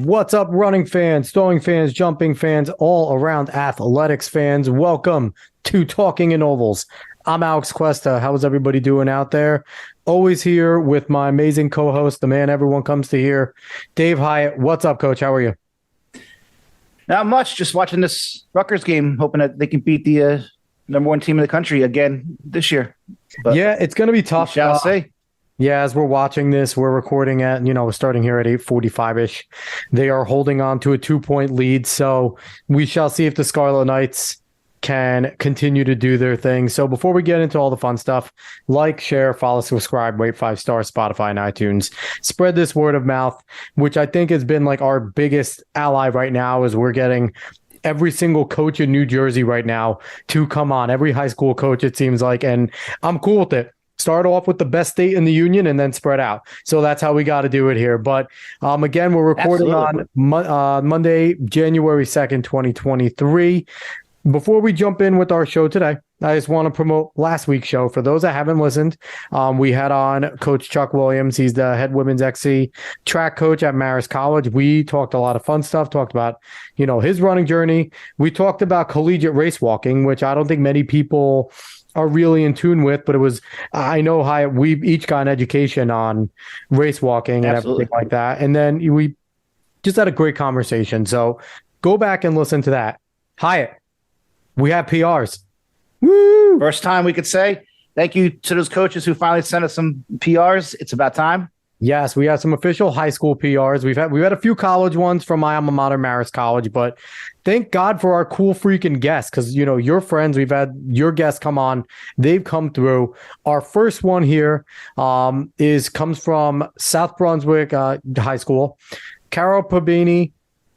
What's up, running fans, throwing fans, jumping fans, all around athletics fans? Welcome to Talking in Ovals. I'm Alex Cuesta. How's everybody doing out there? Always here with my amazing co-host, the man everyone comes to hear, Dave Hyatt. What's up, Coach? How are you? Not much. Just watching this Rutgers game, hoping that they can beat the number one team in the country again this year. But yeah, it's going to be tough. Shall say. Yeah, as we're watching this, we're recording at, we're starting here at 8:45-ish. They are holding on to a 2-point lead, so we shall see if the Scarlet Knights can continue to do their thing. So before we get into all the fun stuff, like, share, follow, subscribe, rate 5 stars, Spotify and iTunes. Spread this word of mouth, which I think has been like our biggest ally right now, is we're getting every single coach in New Jersey right now to come on. Every high school coach, it seems like, and I'm cool with it. Start off with the best state in the union and then spread out. So that's how we got to do it here. But again, we're recording on Monday, January 2nd, 2023. Before we jump in with our show today, I just want to promote last week's show. For those that haven't listened, we had on Coach Chuck Williams. He's the head women's XC track coach at Marist College. We talked a lot of fun stuff, talked about, his running journey. We talked about collegiate race walking, which I don't think many people are really in tune with, but it was, I know we've each got an education on race walking and everything like that. And then we just had a great conversation. So go back and listen to that. Hyatt, we have PRs. Woo! First time we could say thank you to those coaches who finally sent us some PRs. It's about time. Yes, we have some official high school PRs. We've had a few college ones from my alma mater, Marist College, but thank God for our cool freaking guests, because your friends, we've had your guests come on, they've come through. Our first one here comes from South Brunswick High School. Carol Pabini,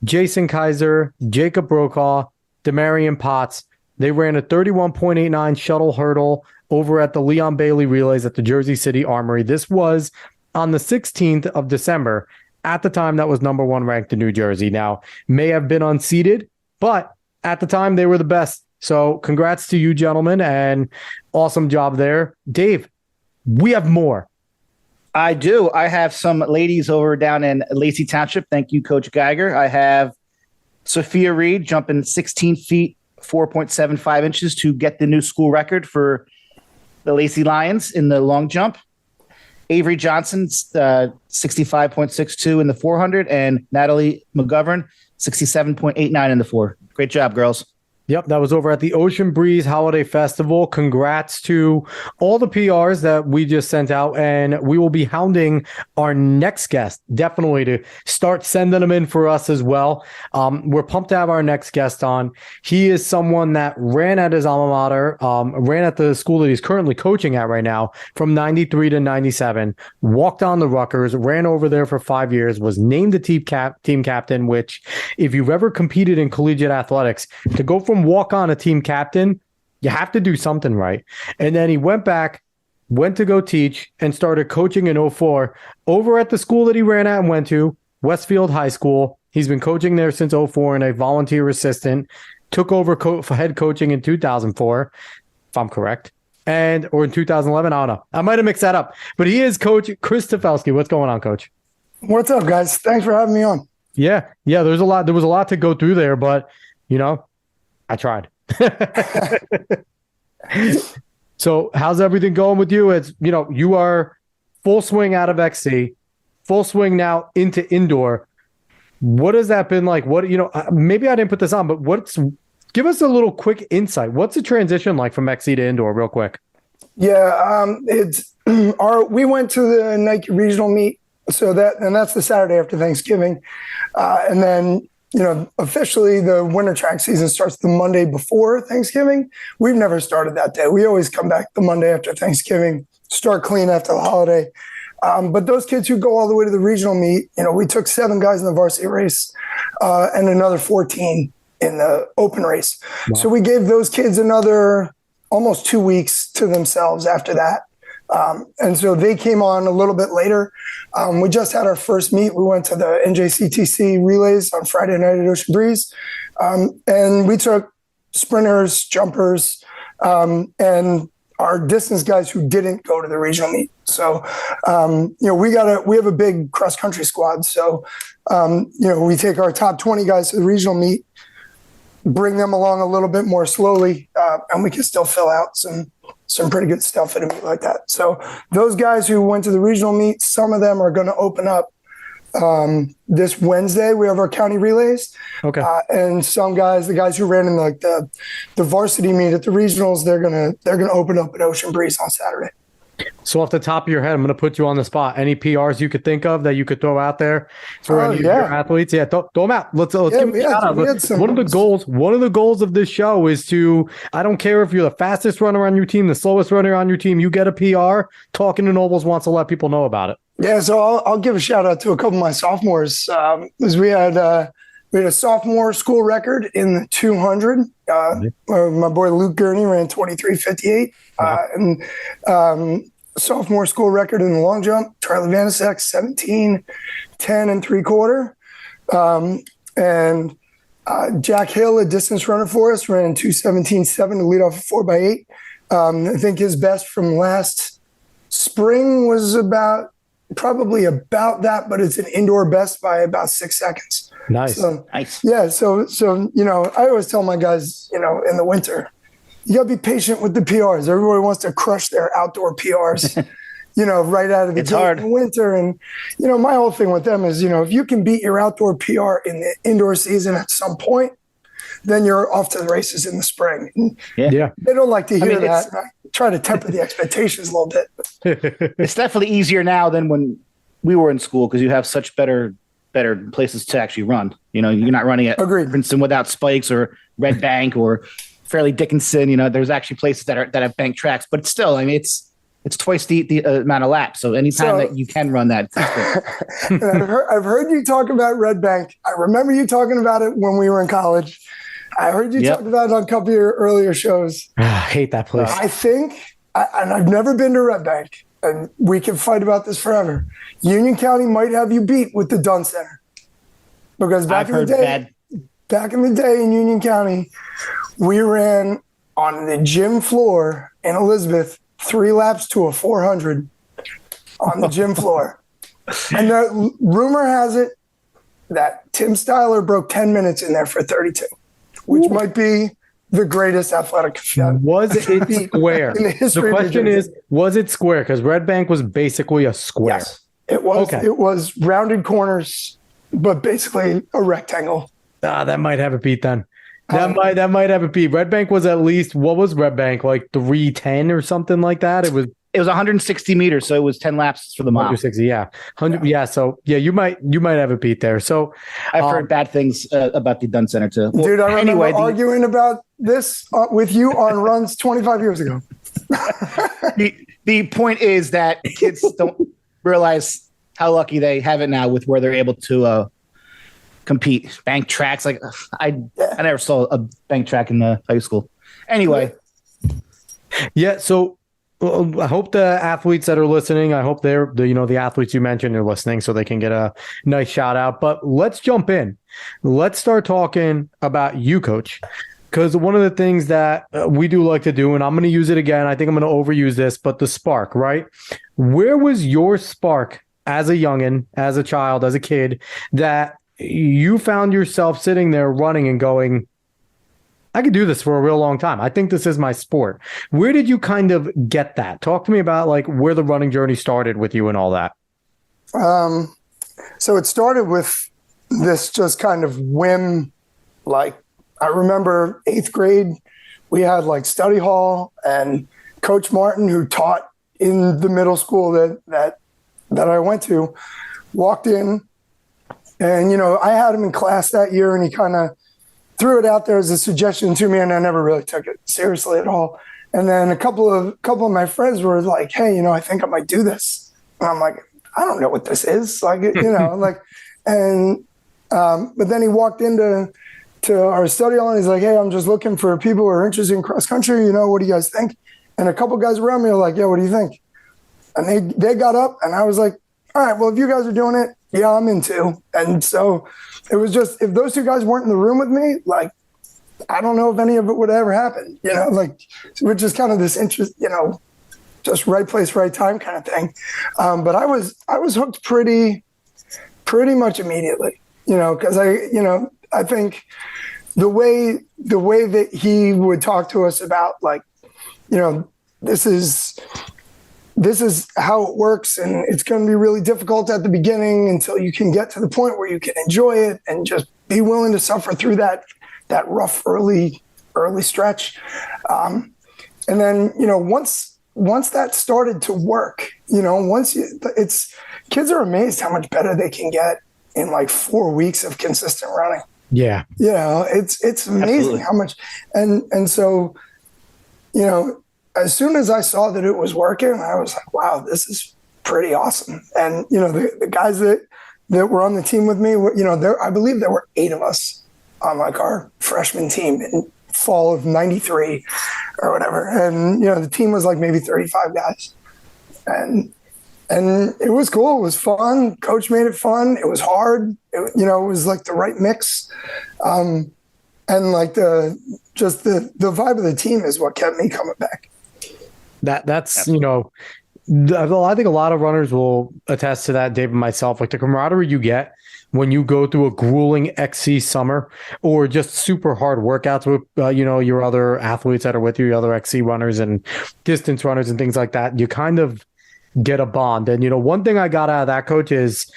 Jason Kaiser, Jacob Brokaw, Demarion Potts. They ran a 31.89 shuttle hurdle over at the Leon Bailey Relays at the Jersey City Armory. This was on the 16th of December. At the time, that was number one ranked in New Jersey. Now, may have been unseeded, but at the time, they were the best. So congrats to you, gentlemen, and awesome job there. Dave, we have more. I do. I have some ladies over down in Lacey Township. Thank you, Coach Geiger. I have Sophia Reed jumping 16 feet, 4.75 inches to get the new school record for the Lacey Lions in the long jump. Avery Johnson, 65.62 in the 400, and Natalie McGovern, 67.89 in the 4. Great job, girls. Yep, that was over at the Ocean Breeze Holiday Festival. Congrats to all the PRs that we just sent out, and we will be hounding our next guest, definitely, to start sending them in for us as well. We're pumped to have our next guest on. He is someone that ran at his alma mater, ran at the school that he's currently coaching at right now, from 93 to 97, walked on the Rutgers, ran over there for 5 years, was named the team captain, which, if you've ever competed in collegiate athletics, to go from walk on a team captain, you have to do something right. And then he went to go teach and started coaching in 04 over at the school that he ran at and went to, Westfield High School. He's been coaching there since 04 and a volunteer assistant, took over for head coaching in 2004, if I'm correct, or in 2011. I don't know. I might have mixed that up, but he is Coach Chris Tafelski. What's going on, Coach? What's up, guys? Thanks for having me on. Yeah. There was a lot to go through there, but I tried. So how's everything going with you? It's, you are full swing out of XC, full swing now into indoor. What has that been like? What, maybe I didn't put this on, but give us a little quick insight. What's the transition like from XC to indoor real quick? Yeah. We went to the Nike regional meet. So that's the Saturday after Thanksgiving. And then, officially the winter track season starts the Monday before Thanksgiving. We've never started that day. We always come back the Monday after Thanksgiving, start clean after the holiday. But those kids who go all the way to the regional meet, we took 7 guys in the varsity race and another 14 in the open race. Wow. So we gave those kids another almost 2 weeks to themselves after that. And so they came on a little bit later. We just had our first meet. We went to the NJCTC relays on Friday night at Ocean Breeze. And we took sprinters, jumpers, and are distance guys who didn't go to the regional meet. So, we have a big cross country squad. So, we take our top 20 guys to the regional meet, bring them along a little bit more slowly, and we can still fill out some pretty good stuff at a meet like that. So those guys who went to the regional meet, some of them are going to open up this Wednesday. We have our county relays. Okay. And some guys, the guys who ran in like the varsity meet at the regionals, they're gonna open up at Ocean Breeze on Saturday. So off the top of your head, I'm going to put you on the spot. Any PRs you could think of that you could throw out there for any of your athletes? Yeah, throw them out. Let's give them a shout out. One of the goals of this show is to, I don't care if you're the fastest runner on your team, the slowest runner on your team, you get a PR. Talking to Nobles wants to let people know about it. Yeah, so I'll give a shout out to a couple of my sophomores. Because we had a sophomore school record in the 200. My boy Luke Gurney ran 23:58, and sophomore school record in the long jump. Charlie Vanasek 17:10 and 3/4, and Jack Hill, a distance runner for us, ran 2:17.7 to lead off a 4x8. I think his best from last spring was probably about that, but it's an indoor best by about 6 seconds. Nice. Nice. Yeah. So, I always tell my guys, in the winter, you gotta be patient with the PRs. Everybody wants to crush their outdoor PRs, right out of the gate in the winter. And, my whole thing with them is, if you can beat your outdoor PR in the indoor season at some point, then you're off to the races in the spring. Yeah. They don't like to hear that. I try to temper the expectations a little bit. It's definitely easier now than when we were in school because you have such better places to actually run. You're not running at Princeton without spikes or Red Bank or Fairleigh Dickinson. There's actually places that have bank tracks, but still, it's twice the amount of laps. So anytime that you can run that, it's good. I've heard you talk about Red Bank. I remember you talking about it when we were in college. I heard you talk about it on a couple of your earlier shows. I hate that place. I think, and I've never been to Red Bank, and we can fight about this forever. Union County might have you beat with the Dunn Center. Because back in the day in Union County, we ran on the gym floor in Elizabeth 3 laps to a 400 on the gym floor. And the rumor has it that Tim Styler broke 10 minutes in there for 32, which might be the greatest athletic feat. Was it square? The question is, was it square? Because Red Bank was basically a square. Yes, it was. Okay. It was rounded corners, but basically a rectangle. That might have it beat then. That might have it beat. Red Bank was at least, what was Red Bank, like 310 or something like that? It was 160 meters, so it was 10 laps for the mile. 160, yeah. 100, yeah. So yeah, you might have it beat there. So I've heard bad things about the Dunn Center too. Dude, I remember arguing about this with you on runs 25 years ago. The point is that kids don't realize how lucky they have it now with where they're able to compete. Bank tracks, like I never saw a bank track in the high school. Anyway. Yeah, so I hope the athletes that are listening, I hope the athletes you mentioned are listening so they can get a nice shout out. But let's jump in. Let's start talking about you, Coach. Because one of the things that we do like to do, and I'm going to use it again, I think I'm going to overuse this, but the spark, right? Where was your spark as a youngin', as a child, as a kid, that you found yourself sitting there running and going, I could do this for a real long time. I think this is my sport. Where did you kind of get that? Talk to me about like where the running journey started with you and all that. So it started with this just kind of whim. Like I remember 8th grade, we had like study hall, and Coach Martin, who taught in the middle school that I went to, walked in, and I had him in class that year, and he kind of threw it out there as a suggestion to me, and I never really took it seriously at all. And then a couple of my friends were like, "Hey, I think I might do this." And I'm like, "I don't know what this is." Like, but then he walked into our study hall and he's like, "Hey, I'm just looking for people who are interested in cross country. What do you guys think?" And a couple guys around me were like, "Yeah, what do you think?" And they got up, and I was like, "All right, well, if you guys are doing it, yeah, I'm into." And so it was just, if those two guys weren't in the room with me, like I don't know if any of it would ever happen, like, which is kind of this interest, just right place, right time kind of thing. But I was hooked pretty much immediately, because I think the way that he would talk to us about, like, this is how it works, and it's going to be really difficult at the beginning until you can get to the point where you can enjoy it and just be willing to suffer through that rough early stretch. And then, once that started to work, kids are amazed how much better they can get in like 4 weeks of consistent running. Yeah. It's amazing how much. And so, as soon as I saw that it was working, I was like, wow, this is pretty awesome. And, the guys that were on the team with me, I believe there were 8 of us on like our freshman team in fall of 93 or whatever. And, the team was like maybe 35 guys. And it was cool. It was fun. Coach made it fun. It was hard. It was like the right mix. And like the vibe of the team is what kept me coming back. That's, I think a lot of runners will attest to that, Dave and myself, like the camaraderie you get when you go through a grueling XC summer or just super hard workouts with, your other athletes that are with you, your other XC runners and distance runners and things like that. You kind of get a bond. And, one thing I got out of that, Coach, is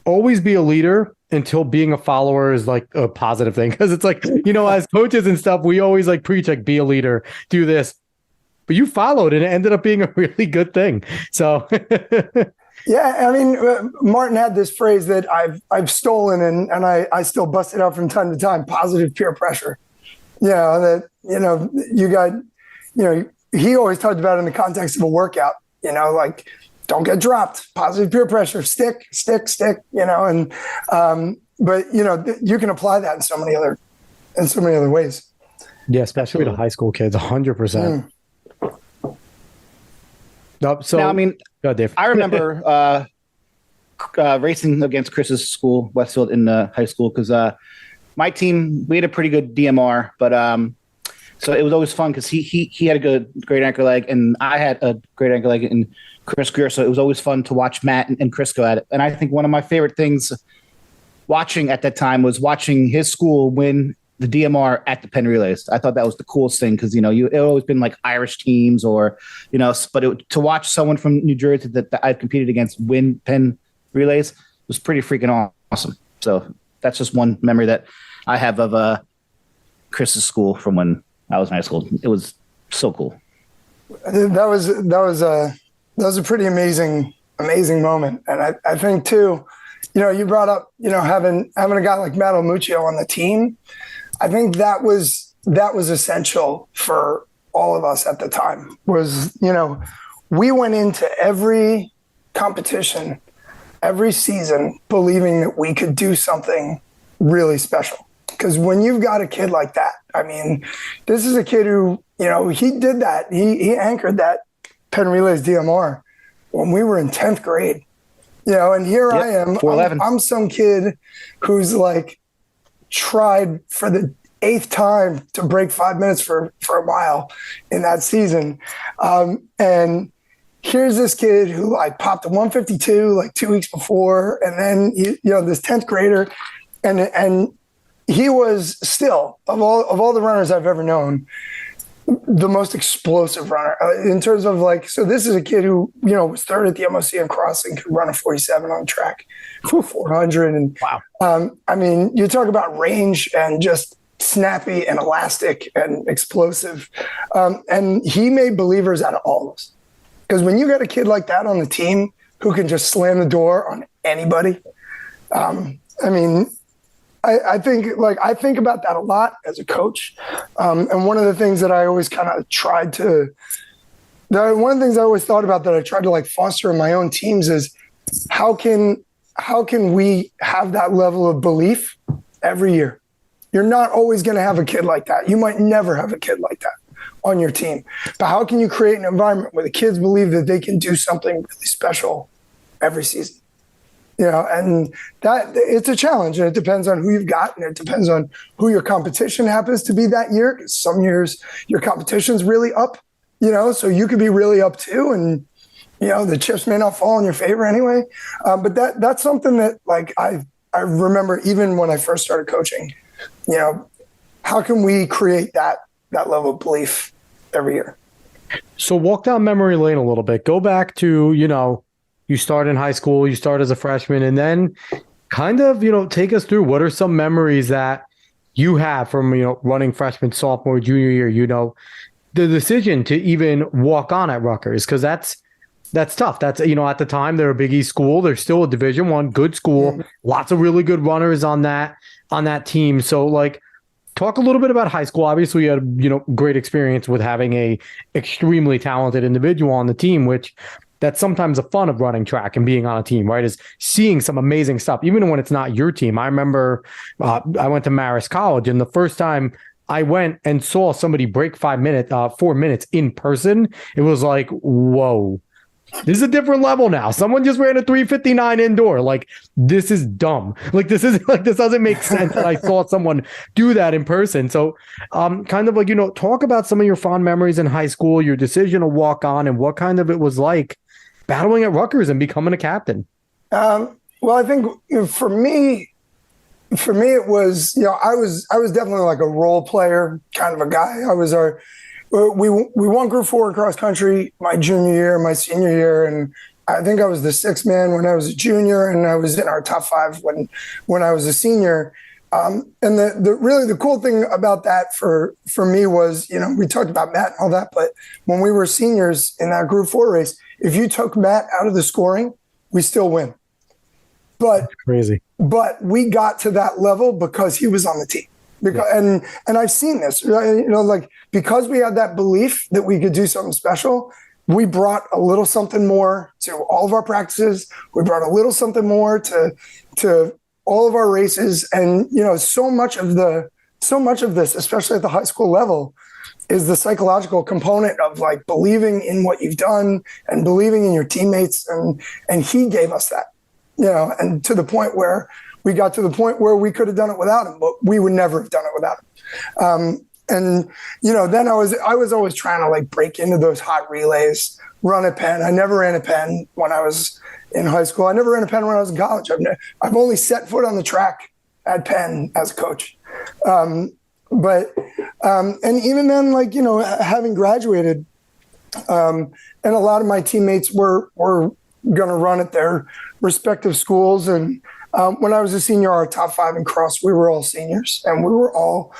always be a leader until being a follower is like a positive thing. Cause it's like, as coaches and stuff, we always like preach, like, be a leader, do this, but you followed and it ended up being a really good thing. So yeah, I mean, Martin had this phrase that I've stolen and I still bust it out from time to time: positive peer pressure. You got, he always talked about it in the context of a workout. Like, don't get dropped. Positive peer pressure. Stick. And but you can apply that in so many other ways. Yeah, especially to high school kids, 100%. Nope. So now, I mean, go, Dave. I remember racing against Chris's school, Westfield, in high school, because my team, we had a pretty good DMR, but so it was always fun because he had a great anchor leg, and I had a great anchor leg in Chris Greer, so it was always fun to watch Matt and Chris go at it. And I think one of my favorite things watching at that time was watching his school win the DMR at the Penn Relays. I thought that was the coolest thing because, it always been like Irish teams or, but to watch someone from New Jersey that I've competed against win Penn Relays was pretty freaking awesome. So that's just one memory that I have of Chris's school from when I was in high school. It was so cool. That was a pretty amazing moment. And I think too, you brought up, having a guy like Matt Almuccio on the team. I think that was essential for all of us at the time. Was, we went into every competition, every season, believing that we could do something really special. Because when you've got a kid like that, I mean, this is a kid who, he did that. He anchored that Penn Relays DMR when we were in 10th grade. And here I am. I'm some kid who's like tried for the 8th time to break 5 minutes for a mile in that season. And here's this kid who like popped a 152 like 2 weeks before. And then, this 10th grader and he was still of all the runners I've ever known, the most explosive runner in terms of like, so this is a kid who, was third at the MOC in crossing, could run a 47 on track for 400. And wow. I mean, you talk about range and just snappy and elastic and explosive. And he made believers out of all of us. Because when you got a kid like that on the team who can just slam the door on anybody, I mean, I think about that a lot as a coach. And one of the things that I always kind of one of the things I always thought about that I tried to like foster in my own teams is how can we have that level of belief every year? You're not always going to have a kid like that. You might never have a kid like that on your team. But how can you create an environment where the kids believe that they can do something really special every season? and that it's a challenge, and it depends on who you've got, and it depends on who your competition happens to be that year. 'Cause some years your competition's really up, so you could be really up too, and the chips may not fall in your favor anyway. But that's something that like I remember even when I first started coaching. How can we create that level of belief every year? So walk down memory lane a little bit. Go back to, you start in high school, you start as a freshman, and then kind of, take us through what are some memories that you have from, running freshman, sophomore, junior year, the decision to even walk on at Rutgers, because that's tough. That's, at the time they're a Big East school. They're still a Division I good school. Mm-hmm. Lots of really good runners on that team. So like, talk a little bit about high school. Obviously, you had great experience with having a extremely talented individual on the team, which that's sometimes the fun of running track and being on a team, right? Is seeing some amazing stuff, even when it's not your team. I remember I went to Marist College, and the first time I went and saw somebody break 4 minutes in person, it was like, whoa. This is a different level now. Someone just ran a 3:59 indoor. Like, this is dumb. Like, this doesn't make sense that I saw someone do that in person. So kind of like, talk about some of your fond memories in high school, your decision to walk on, and what kind of it was like battling at Rutgers and becoming a captain. Well, I think for me, it was, I was definitely like a role player kind of a guy. We won Group 4 cross country my junior year, my senior year, and I think I was the sixth man when I was a junior, and I was in our top 5 when I was a senior. And the cool thing about that for me was, we talked about Matt and all that, but when we were seniors in that Group 4 race, if you took Matt out of the scoring, we still win. But that's crazy. But we got to that level because he was on the team. And I've seen this, like, because we had that belief that we could do something special, we brought a little something more to all of our practices. We brought a little something more to all of our races. And, so much of this, especially at the high school level, is the psychological component of like believing in what you've done and believing in your teammates. And he gave us that, and to the point where we got to the point where we could have done it without him, but we would never have done it without him. Then I was always trying to like break into those hot relays, run a Penn. I never ran a Penn when I was in high school. I never ran a Penn when I was in college. I've only set foot on the track at Penn as a coach. And even then, like, having graduated, and a lot of my teammates were going to run at their respective schools. And when I was a senior, our top 5 in cross, we were all seniors, and we were all,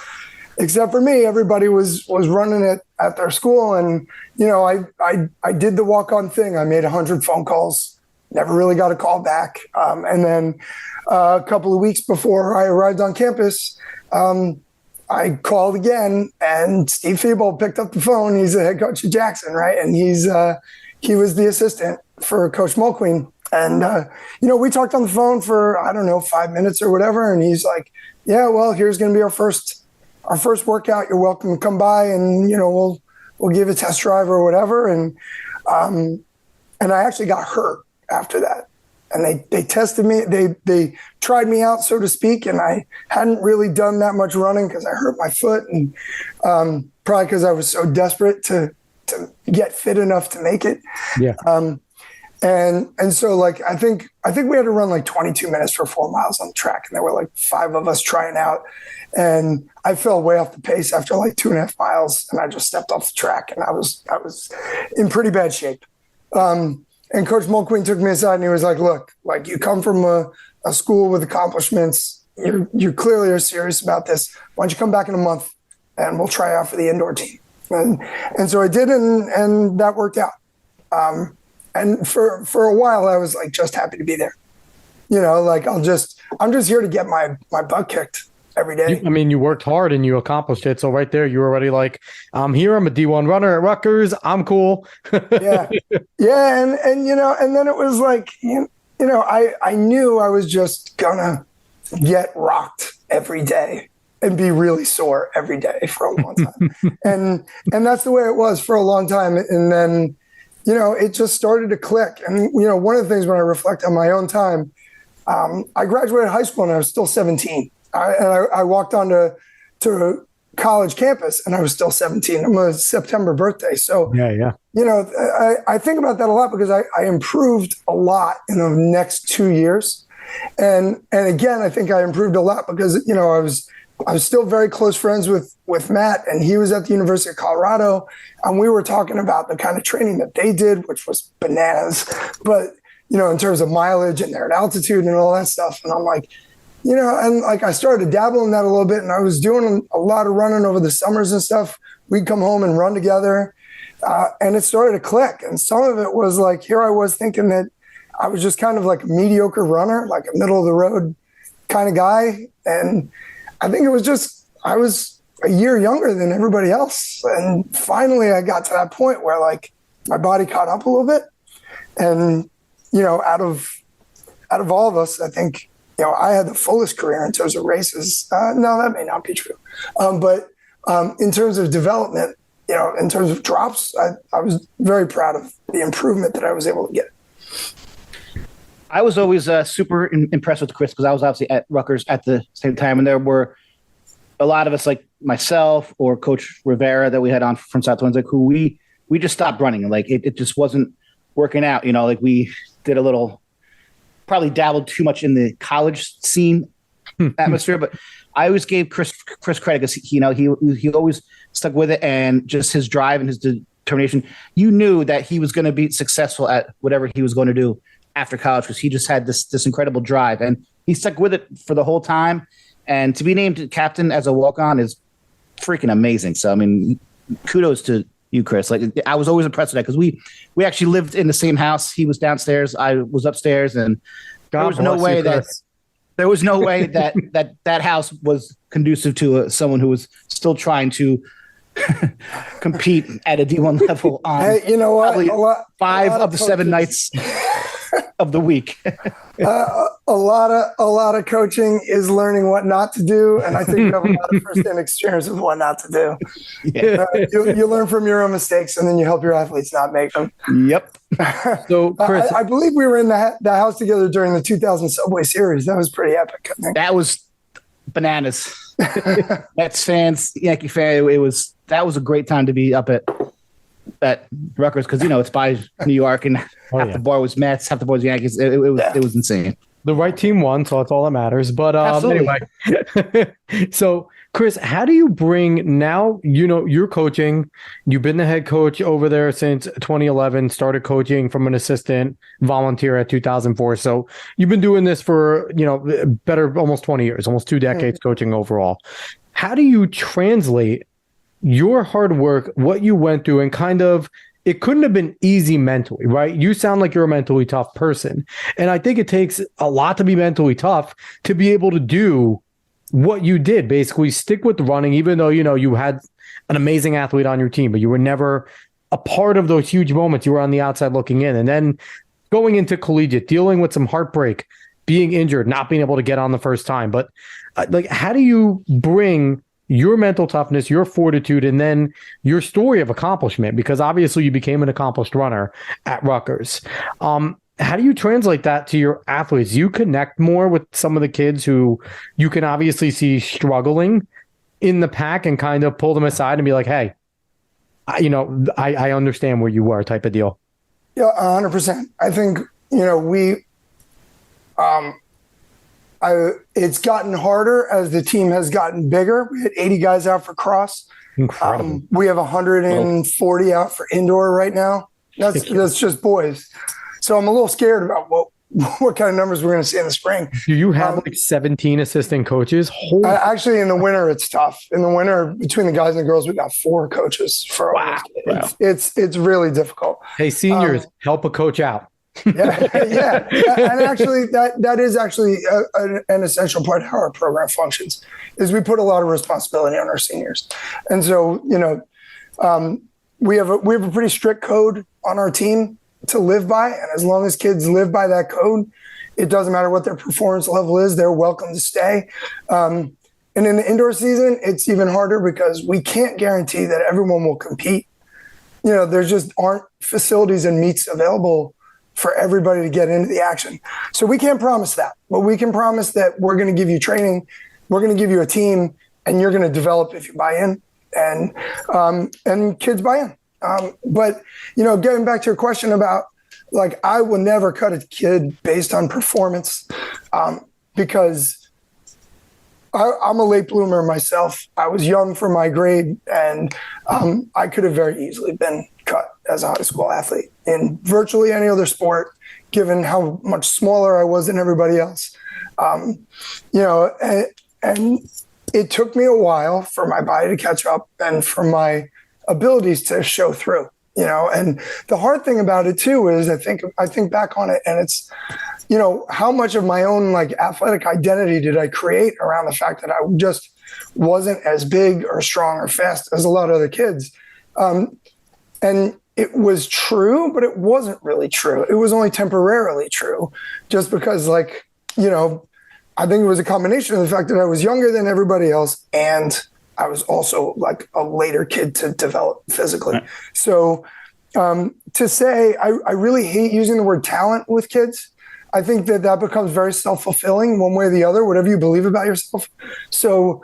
except for me, everybody was running it at their school. And, I did the walk-on thing. I made 100 phone calls, never really got a call back. And then a couple of weeks before I arrived on campus, I called again, and Steve Feeble picked up the phone. He's the head coach of Jackson, right? And he was the assistant for Coach Mulqueen. And, we talked on the phone for, 5 minutes or whatever. And he's like, yeah, well, here's going to be our first workout. You're welcome to come by, and, we'll give a test drive or whatever. And I actually got hurt after that. And they tested me. They tried me out, so to speak. And I hadn't really done that much running because I hurt my foot, and probably because I was so desperate to get fit enough to make it. Yeah. And so like, I think we had to run like 22 minutes for 4 miles on the track, and there were like 5 of us trying out, and I fell way off the pace after like 2.5 miles, and I just stepped off the track, and I was in pretty bad shape. And Coach Mulqueen took me aside, and he was like, look, like, you come from a school with accomplishments. You clearly are serious about this. Why don't you come back in a month, and we'll try out for the indoor team. And so I did, and that worked out. And for a while, I was like just happy to be there. Like, I'm just here to get my butt kicked every day. You worked hard and you accomplished it. So right there, you were already like, I'm here. I'm a D1 runner at Rutgers. I'm cool. Yeah. Yeah. And then it was like, I knew I was just gonna get rocked every day and be really sore every day for a long time. and that's the way it was for a long time. And then, it just started to click. And, one of the things when I reflect on my own time, I graduated high school and I was still 17. I walked onto to college campus and I was still 17. I'm a September birthday. So, Yeah. I think about that a lot because I improved a lot in the next 2 years. And again, I think I improved a lot because, I was still very close friends with Matt, and he was at the University of Colorado, and we were talking about the kind of training that they did, which was bananas. But, in terms of mileage and they're at altitude and all that stuff. And I'm like, I started to dabble in that a little bit, and I was doing a lot of running over the summers and stuff. We'd come home and run together, and it started to click. And some of it was like, here I was thinking that I was just kind of like a mediocre runner, like a middle of the road kind of guy. And I think it was just, I was a year younger than everybody else. And finally I got to that point where like my body caught up a little bit. And, out of all of us, I think, I had the fullest career in terms of races. No, that may not be true. But in terms of development, in terms of drops, I was very proud of the improvement that I was able to get. I was always super impressed with Chris because I was obviously at Rutgers at the same time. And there were a lot of us like myself or Coach Rivera that we had on from South Windsor who we just stopped running. And like, it just wasn't working out, like we did a little, probably dabbled too much in the college scene atmosphere, but I always gave Chris credit because he always stuck with it, and just his drive and his determination. You knew that he was going to be successful at whatever he was going to do after college because he just had this incredible drive, and he stuck with it for the whole time. And to be named captain as a walk-on is freaking amazing. So I mean, kudos to you, Chris. Like I was always impressed with that because we actually lived in the same house. He was downstairs, I was upstairs, and there was no way that house was conducive to someone who was still trying to compete at a D1 level on hey, you know what? Five of the 7 nights of the week. A lot of coaching is learning what not to do, and I think you have a lot of first-hand experience with what not to do. Yeah. You learn from your own mistakes, and then you help your athletes not make them. Yep. So, Chris, I believe we were in the house together during the 2000 Subway Series. That was pretty epic, I think. That was bananas. Mets fans, Yankee fan. That was a great time to be up at Rutgers because it's by New York, and half the bar was Mets, half the bar was Yankees. It was insane. The right team won, so that's all that matters. But anyway, so Chris, how do you bring now? You're coaching. You've been the head coach over there since 2011. Started coaching from an assistant volunteer at 2004. So you've been doing this for better almost 20 years, almost 2 decades coaching overall. How do you translate your hard work, what you went through, and kind of, it couldn't have been easy mentally, right? You sound like you're a mentally tough person. And I think it takes a lot to be mentally tough to be able to do what you did, basically stick with running, even though, you had an amazing athlete on your team, but you were never a part of those huge moments. You were on the outside looking in. And then going into collegiate, dealing with some heartbreak, being injured, not being able to get on the first time. But how do you bring your mental toughness, your fortitude, and then your story of accomplishment? Because obviously you became an accomplished runner at Rutgers. How do you translate that to your athletes? You connect more with some of the kids who you can obviously see struggling in the pack and kind of pull them aside and be like, hey, I understand where you were, type of deal. Yeah, 100%. I think, it's gotten harder as the team has gotten bigger. We had 80 guys out for cross. Incredible. We have 140 out for indoor right now. That's just boys. So I'm a little scared about what kind of numbers we're going to see in the spring. Do you have 17 assistant coaches? Actually, in the winter, it's tough. In the winter, between the guys and the girls, we got 4 coaches for wow. It's really difficult. Hey, seniors, help a coach out. Yeah. And actually, that is actually an essential part of how our program functions, is we put a lot of responsibility on our seniors. And so, we have a pretty strict code on our team to live by. And as long as kids live by that code, it doesn't matter what their performance level is, they're welcome to stay. And in the indoor season, it's even harder because we can't guarantee that everyone will compete. There just aren't facilities and meets available for everybody to get into the action. So we can't promise that, but we can promise that we're going to give you training, we're going to give you a team, and you're going to develop if you buy in, and kids buy in. But, getting back to your question about, like, I will never cut a kid based on performance, because I'm a late bloomer myself. I was young for my grade, and I could have very easily been cut as a high school athlete in virtually any other sport, given how much smaller I was than everybody else. And it took me a while for my body to catch up and for my abilities to show through. And the hard thing about it too is I think back on it, and it's, how much of my own like athletic identity did I create around the fact that I just wasn't as big or strong or fast as a lot of other kids. And it was true, but it wasn't really true. It was only temporarily true, just because, like, I think it was a combination of the fact that I was younger than everybody else, and I was also like a later kid to develop physically. Right. So to say, I really hate using the word talent with kids. I think that becomes very self-fulfilling one way or the other, whatever you believe about yourself. So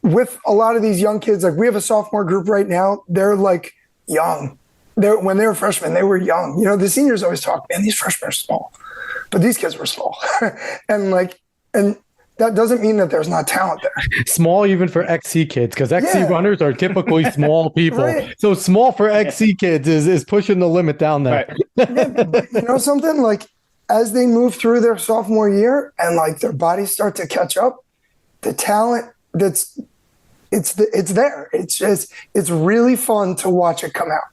with a lot of these young kids, like we have a sophomore group right now, they're like young. When they were freshmen, they were young. The seniors always talk, man, these freshmen are small, but these kids were small. and that doesn't mean that there's not talent there. Small even for XC kids, because XC runners are typically small people. Right. So small for XC kids is pushing the limit down there. Right. But something, like, as they move through their sophomore year and like their bodies start to catch up, the talent it's there. It's really fun to watch it come out,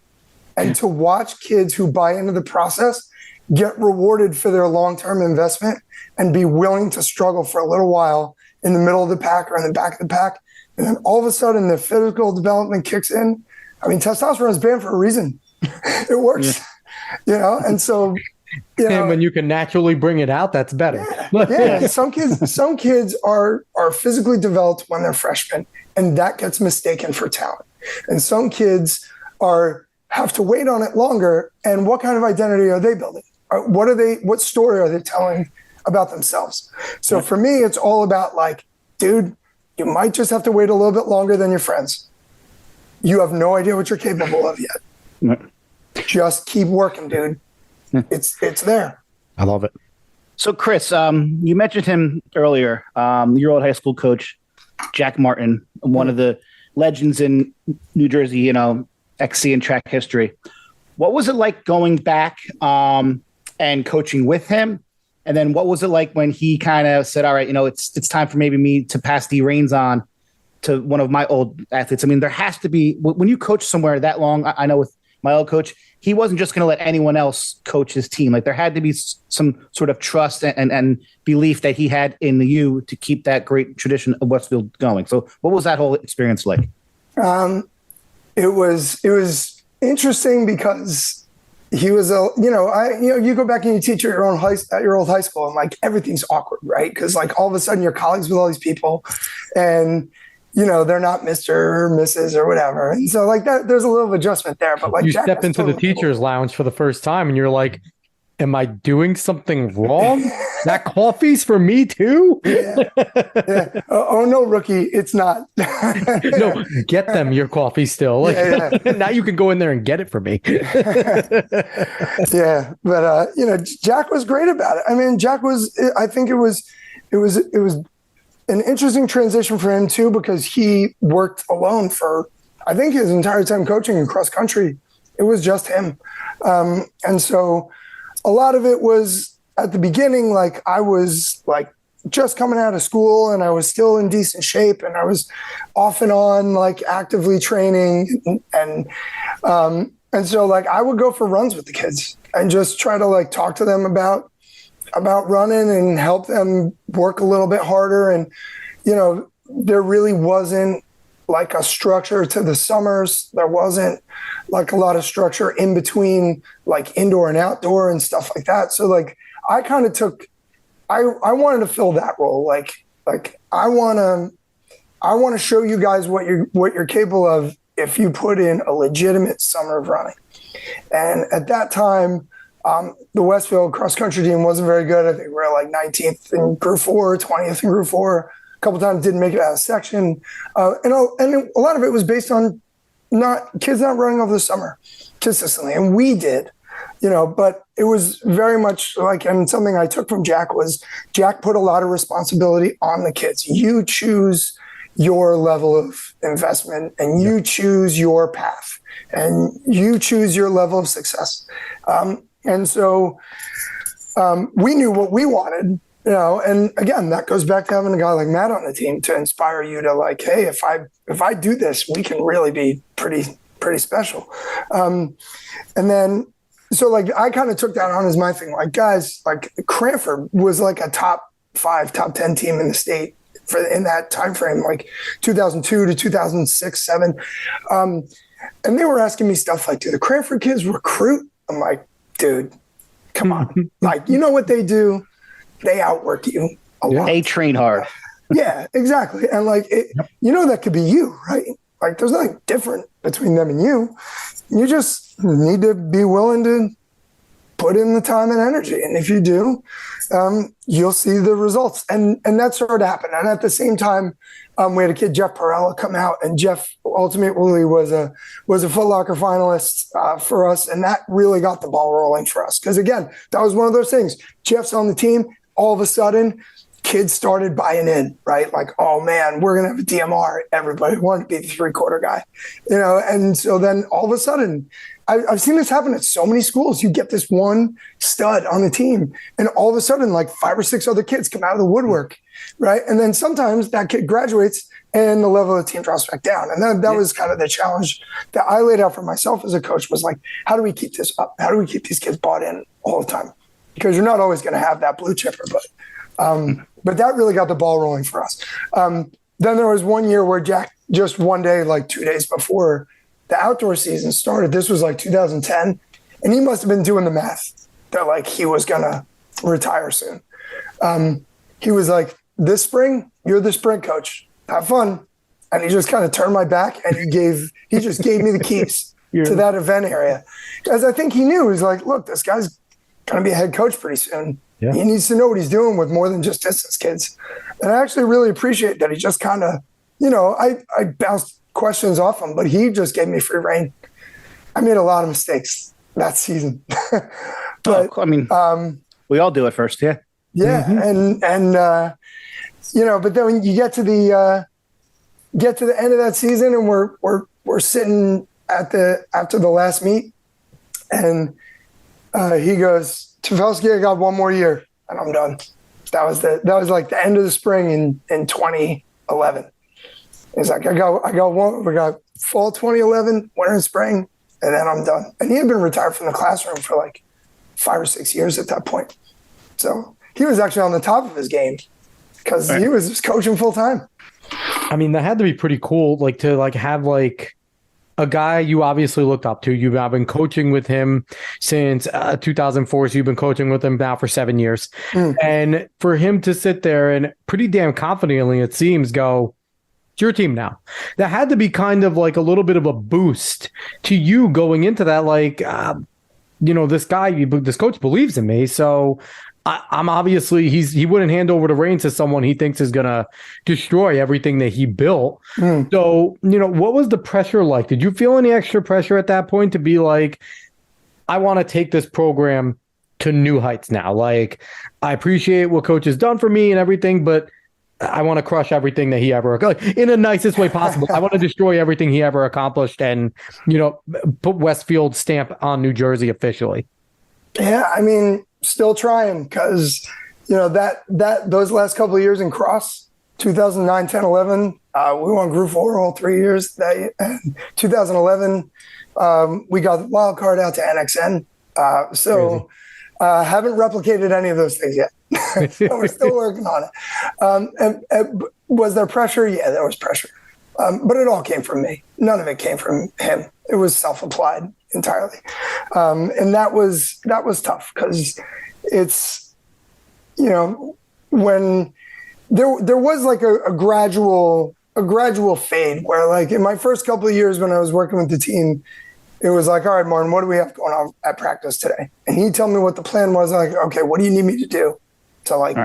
and to watch kids who buy into the process get rewarded for their long-term investment and be willing to struggle for a little while in the middle of the pack or in the back of the pack. And then all of a sudden the physical development kicks in. I mean, testosterone is banned for a reason. It works, and so, and when you can naturally bring it out, that's better. Yeah. Some kids are physically developed when they're freshmen, and that gets mistaken for talent. And some kids have to wait on it longer. And what kind of identity are they building? What story are they telling about themselves? So for me, it's all about, like, dude, you might just have to wait a little bit longer than your friends. You have no idea what you're capable of yet. Just keep working, dude. It's there. I love it. So Chris, you mentioned him earlier, your old high school coach, Jack Martin, one of the legends in New Jersey, XC and track history. What was it like going back and coaching with him? And then what was it like when he kind of said, all right, it's time for maybe me to pass the reins on to one of my old athletes? I mean, there has to be, when you coach somewhere that long, I know with my old coach, he wasn't just going to let anyone else coach his team. Like, there had to be some sort of trust and belief that he had in you to keep that great tradition of Westfield going. So what was that whole experience like? It was interesting because he was you go back and you teach at your old high school, and like everything's awkward, right? Because like all of a sudden you're colleagues with all these people, and they're not Mr. or Mrs. or whatever, and so like that there's a little adjustment there. But like you step into the teacher's lounge for the first time, and you're like, am I doing something wrong? That coffee's for me too? Yeah. Oh no, rookie, it's not. No, get them your coffee still. Now you can go in there and get it for me. Yeah, but Jack was great about it. I mean, I think it was an interesting transition for him too, because he worked alone for, I think, his entire time coaching in cross country. It was just him. And so a lot of it was, at the beginning, like I was like just coming out of school, and I was still in decent shape, and I was off and on like actively training, and so like I would go for runs with the kids and just try to like talk to them about running and help them work a little bit harder. And there really wasn't like a structure to the summers. There wasn't like a lot of structure in between like indoor and outdoor and stuff like that. So like I kind of I wanted to fill that role. Like I want to show you guys what you're capable of if you put in a legitimate summer of running. And at that time, The Westfield cross country team wasn't very good. I think we were like 19th in Group 4, 20th in Group 4. A couple times didn't make it out of section, and a lot of it was based on kids not running over the summer consistently, and we did. But it was very much like, and something I took from Jack was Jack put a lot of responsibility on the kids. You choose your level of investment, and you choose your path, and you choose your level of success. And so we knew what we wanted, and again, that goes back to having a guy like Matt on the team to inspire you to like, hey, if I do this, we can really be pretty special. And then, so like, I kind of took that on as my thing. Like, guys, like Cranford was like a top 5, top 10 team in the state in that time frame, like 2002 to 2006, 7. And they were asking me stuff like, do the Cranford kids recruit? I'm like, dude, come on. Like, you know what they do? They outwork you a lot. They train hard. Yeah, exactly. And like, that could be you, right? Like, there's nothing different between them and you. You just need to be willing to put in the time and energy. And if you do, you'll see the results. And that started to happen. And at the same time, we had a kid, Jeff Perella, come out, and Jeff ultimately was a Foot Locker finalist for us. And that really got the ball rolling for us. Because again, that was one of those things. Jeff's on the team. All of a sudden, kids started buying in, right? Like, oh man, we're going to have a DMR. Everybody wanted to be the 3-quarter guy, And so then all of a sudden, I've seen this happen at so many schools. You get this one stud on the team, and all of a sudden, like 5 or 6 other kids come out of the woodwork, right? And then sometimes that kid graduates and the level of the team drops back down. And that was kind of the challenge that I laid out for myself as a coach, was like, how do we keep this up? How do we keep these kids bought in all the time? Because you're not always going to have that blue chipper, but that really got the ball rolling for us. Then there was one year where Jack, just one day, like 2 days before the outdoor season started, this was like 2010, and he must have been doing the math that like he was going to retire soon. He was like, this spring, you're the sprint coach. Have fun. And he just kind of turned my back, and he just gave me the keys to that event area. As I think he knew, he's like, look, this guy's going to be a head coach pretty soon. Yeah. He needs to know what he's doing with more than just distance kids. And I actually really appreciate that he just kind of, I bounced questions off him, but he just gave me free rein. I made a lot of mistakes that season. But we all do it first. Yeah. Yeah. Mm-hmm. But then when you get to the end of that season, and we're sitting after the last meet, and he goes, Tafelski, I got one more year and I'm done. That was like the end of the spring in 2011. He's like, I got one. We got fall 2011, winter and spring, and then I'm done. And he had been retired from the classroom for like 5 or 6 years at that point. So he was actually on the top of his game because he was just coaching full time. I mean, that had to be pretty cool, like to like have like a guy you obviously looked up to. You've been coaching with him since 2004, so you've been coaching with him now for 7 years. And for him to sit there and pretty damn confidently, it seems, go, it's your team now. That had to be kind of like a little bit of a boost to you going into that. Like, this coach believes in me, so I'm obviously he wouldn't hand over the reins to someone he thinks is gonna destroy everything that he built. So, what was the pressure like? Did you feel any extra pressure at that point to be like, I want to take this program to new heights now? Like, I appreciate what coach has done for me and everything, but I want to crush everything that he ever, like, in the nicest way possible. I want to destroy everything he ever accomplished and, put Westfield stamp on New Jersey officially. Yeah, I mean, still trying, because those last couple of years in cross, 2009, 10, 11, we won Group 4 all 3 years. 2011, we got the wild card out to NXN. Haven't replicated any of those things yet. So we're still working on it. And was there pressure? Yeah, there was pressure. But it all came from me. None of it came from him. It was self-applied entirely. And that was tough, because it's, when there was like a gradual fade where, like, in my first couple of years when I was working with the team, it was like, all right, Martin, what do we have going on at practice today? And he'd tell me what the plan was. Like, okay, what do you need me to do to like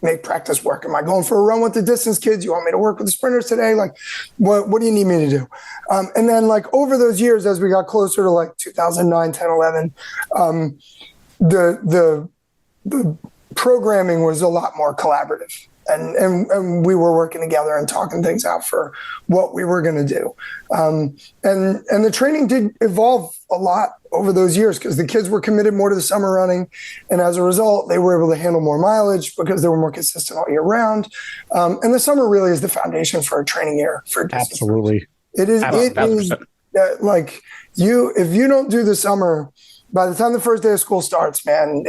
make practice work? Am I going for a run with the distance kids? You want me to work with the sprinters today? Like, what do you need me to do? And then like over those years, as we got closer to like 2009, 10, 11, the programming was a lot more collaborative. And we were working together and talking things out for what we were going to do. And the training did evolve a lot over those years because the kids were committed more to the summer running. And as a result, they were able to handle more mileage because they were more consistent all year round. And the summer really is the foundation for a training year. Absolutely. It is. It is like if you don't do the summer, by the time the first day of school starts, man,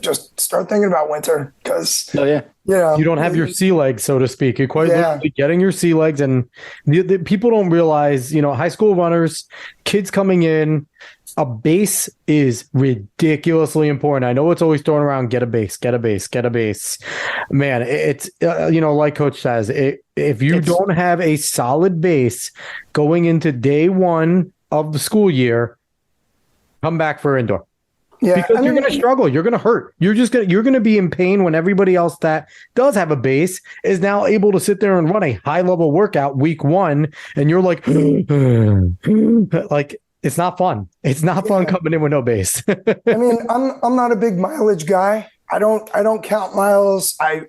just start thinking about winter because you don't have your sea legs, so to speak. You're quite literally getting your sea legs, and the people don't realize, high school runners, kids coming in, a base is ridiculously important. I know it's always thrown around, get a base. Man, it's, like Coach says, if you don't have a solid base going into day one of the school year, come back for indoor. Yeah, because you're going to struggle. You're going to hurt. You're going to be in pain when everybody else that does have a base is now able to sit there and run a high level workout week one. And you're like, like, it's not fun. It's not fun coming in with no base. I mean, I'm not a big mileage guy. I don't count miles. I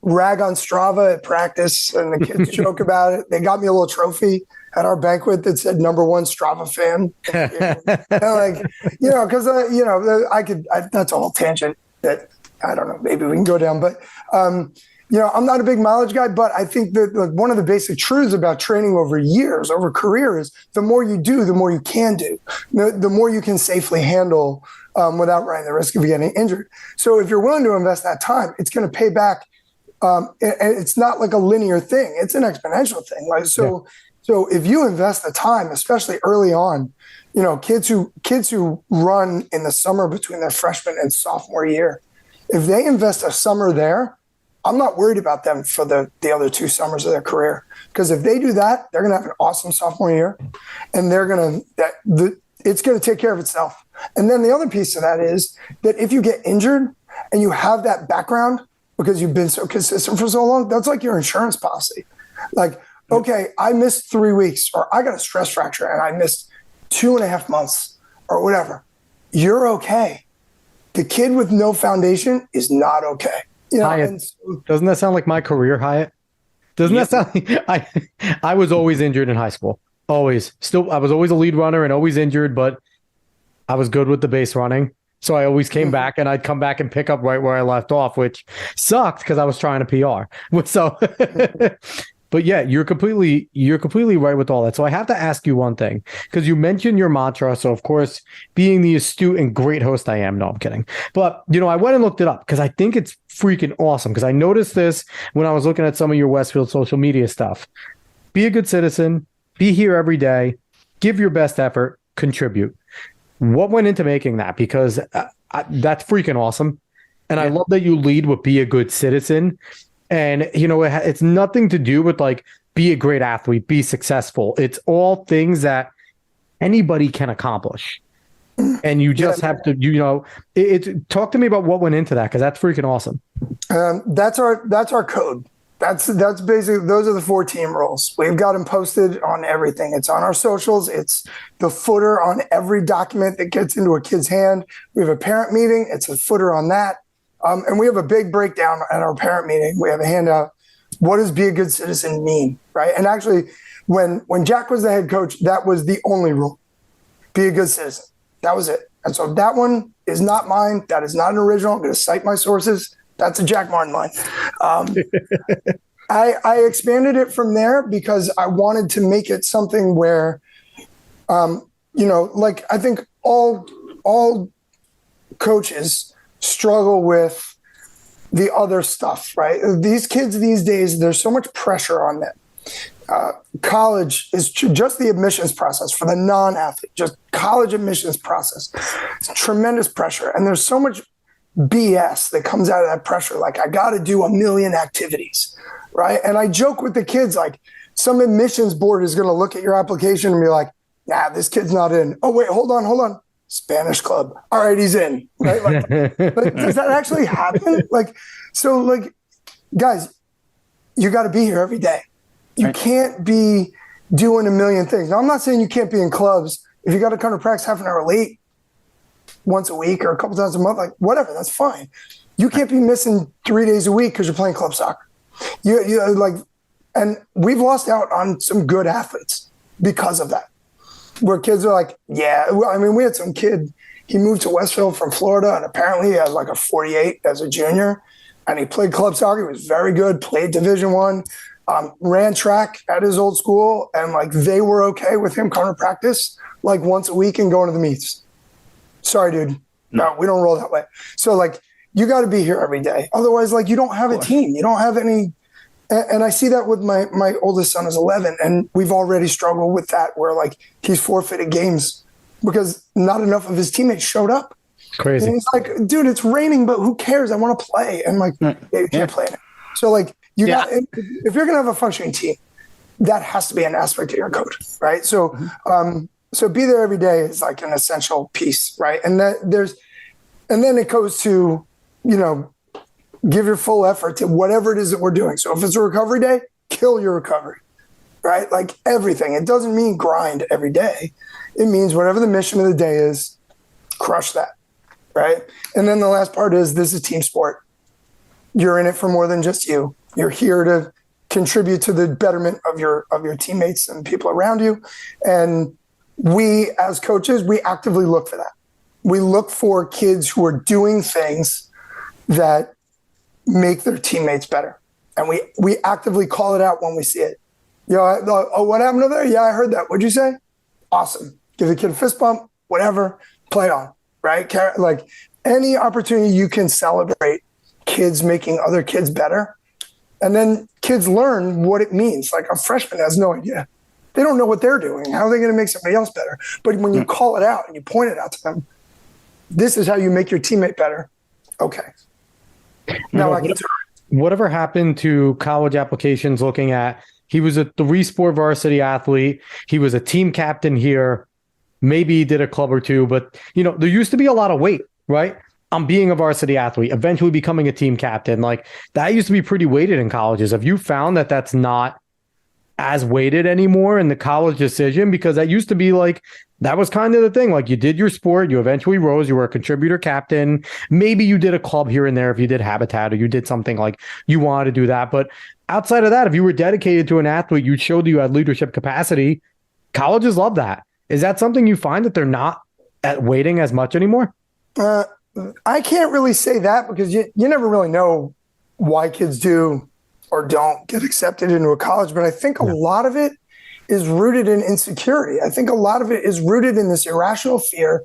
rag on Strava at practice and the kids joke about it. They got me a little trophy at our banquet that said #1 Strava fan. Because that's a whole tangent that I don't know, maybe we can go down, but I'm not a big mileage guy, but I think that one of the basic truths about training over years, over career, is the more you do, the more you can do, the more you can safely handle without running the risk of getting injured. So if you're willing to invest that time, it's going to pay back. And it's not like a linear thing. It's an exponential thing. Like, so if you invest the time, especially early on, kids who run in the summer between their freshman and sophomore year, if they invest a summer there, I'm not worried about them for the other 2 summers of their career. Because if they do that, they're going to have an awesome sophomore year, and it's going to take care of itself. And then the other piece of that is that if you get injured and you have that background because you've been so consistent for so long, that's like your insurance policy. Like, okay, I missed 3 weeks, or I got a stress fracture and I missed 2.5 months or whatever. You're okay. The kid with no foundation is not okay. Hyatt, doesn't that sound like my career, Hyatt? Doesn't that sound like I was always injured in high school. Always. Still, I was always a lead runner and always injured, but I was good with the base running. So I always came back, and I'd come back and pick up right where I left off, which sucked because I was trying to PR. So, but yeah, you're completely right with all that. So I have to ask you one thing, because you mentioned your mantra. So of course, being the astute and great host I am, no, I'm kidding. But I went and looked it up because I think it's freaking awesome. Because I noticed this when I was looking at some of your Westfield social media stuff. Be a good citizen. Be here every day. Give your best effort. Contribute. What went into making that? Because that's freaking awesome. And I love that you lead with be a good citizen. And, it's nothing to do with like, be a great athlete, be successful. It's all things that anybody can accomplish. And you just have to, talk to me about what went into that, because that's freaking awesome. That's our code. That's basically, those are the 4 team rules. We've got them posted on everything. It's on our socials. It's the footer on every document that gets into a kid's hand. We have a parent meeting. It's a footer on that. And we have a big breakdown at our parent meeting. We have a handout. What does be a good citizen mean, right? And actually, when Jack was the head coach, that was the only rule. Be a good citizen. That was it. And so that one is not mine. That is not an original. I'm going to cite my sources. That's a Jack Martin line. I expanded it from there because I wanted to make it something where, like I think all coaches struggle with the other stuff, right? These kids these days, there's so much pressure on them. College is just the admissions process for the non-athlete, just college admissions process. It's tremendous pressure. And there's so much BS that comes out of that pressure. Like, I got to do 1 million activities, right? And I joke with the kids, like, some admissions board is going to look at your application and be like, nah, this kid's not in. Oh, wait, hold on. Spanish club. All right, he's in. Right? Like, does that actually happen? Guys, you got to be here every day. You can't be doing a million things. Now, I'm not saying you can't be in clubs. If you got to come to practice half an hour late once a week or a couple times a month, like whatever, that's fine. You can't be missing 3 days a week because you're playing club soccer. And we've lost out on some good athletes because of that. Where kids are like, yeah, I mean, we had some kid, he moved to Westfield from Florida, and apparently he had like a 48 as a junior, and he played club soccer. He was very good, played Division I, ran track at his old school, and like they were okay with him coming to practice like once a week and going to the meets. Sorry, dude. No, we don't roll that way. So like, you got to be here every day. Otherwise, like you don't have a team. You don't have any. And I see that with my oldest son is 11, and we've already struggled with that where like he's forfeited games because not enough of his teammates showed up. Crazy. And he's like, dude, it's raining, but who cares? I want to play. And like, yeah, you can't play it. So like if you're going to have a functioning team, that has to be an aspect of your coach, right? So, so be there every day is like an essential piece, right? And then it goes to, give your full effort to whatever it is that we're doing. So if it's a recovery day, kill your recovery, right? Like everything. It doesn't mean grind every day. It means whatever the mission of the day is, crush that, right? And then the last part is this is team sport. You're in it for more than just you. You're here to contribute to the betterment of your teammates and people around you. And we as coaches, we actively look for that. We look for kids who are doing things that make their teammates better. And we actively call it out when we see it. Oh, what happened over there? Yeah, I heard that. What'd you say? Awesome. Give the kid a fist bump, whatever, play on, right? Like any opportunity you can celebrate kids making other kids better. And then kids learn what it means. Like a freshman has no idea. They don't know what they're doing. How are they going to make somebody else better? But when you call it out and you point it out to them, this is how you make your teammate better. Okay. Now whatever happened to college applications looking at, he was a 3-sport varsity athlete. He was a team captain here. Maybe he did a club or two, but there used to be a lot of weight, right? I'm being a varsity athlete, eventually becoming a team captain. Like that used to be pretty weighted in colleges. Have you found that that's not as weighted anymore in the college decision? Because that used to be like, that was kind of the thing. Like you did your sport, you eventually rose, you were a contributor captain. Maybe you did a club here and there if you did Habitat or you did something like you wanted to do that. But outside of that, if you were dedicated to an athlete, you showed you had leadership capacity. Colleges love that. Is that something you find that they're not at weighting as much anymore? I can't really say that because you never really know why kids do or don't get accepted into a college. But I think a lot of it is rooted in insecurity. I think a lot of it is rooted in this irrational fear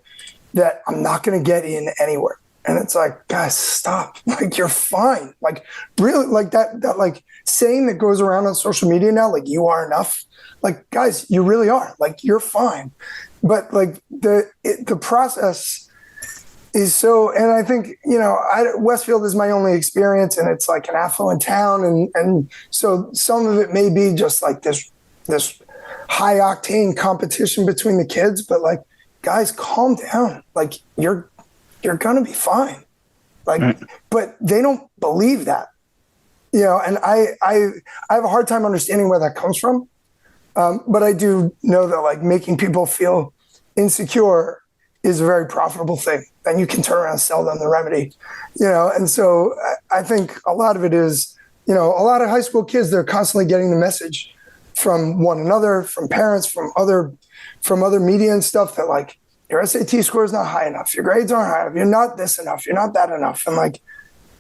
that I'm not going to get in anywhere. And it's like, guys, stop. Like, you're fine. Like, really, like that like saying that goes around on social media now, like, you are enough. Like, guys, you really are. Like, you're fine. But like the process is so, and I think, Westfield is my only experience and it's like an affluent town. And so some of it may be just like this high octane competition between the kids, but like, guys, calm down. Like you're going to be fine. Like, but they don't believe that, and I have a hard time understanding where that comes from. But I do know that like making people feel insecure is a very profitable thing. And you can turn around and sell them the remedy, and so I think a lot of it is, a lot of high school kids, they're constantly getting the message from one another, from parents, from other media and stuff that like your SAT score is not high enough, your grades aren't high enough, you're not this enough, you're not that enough. And like,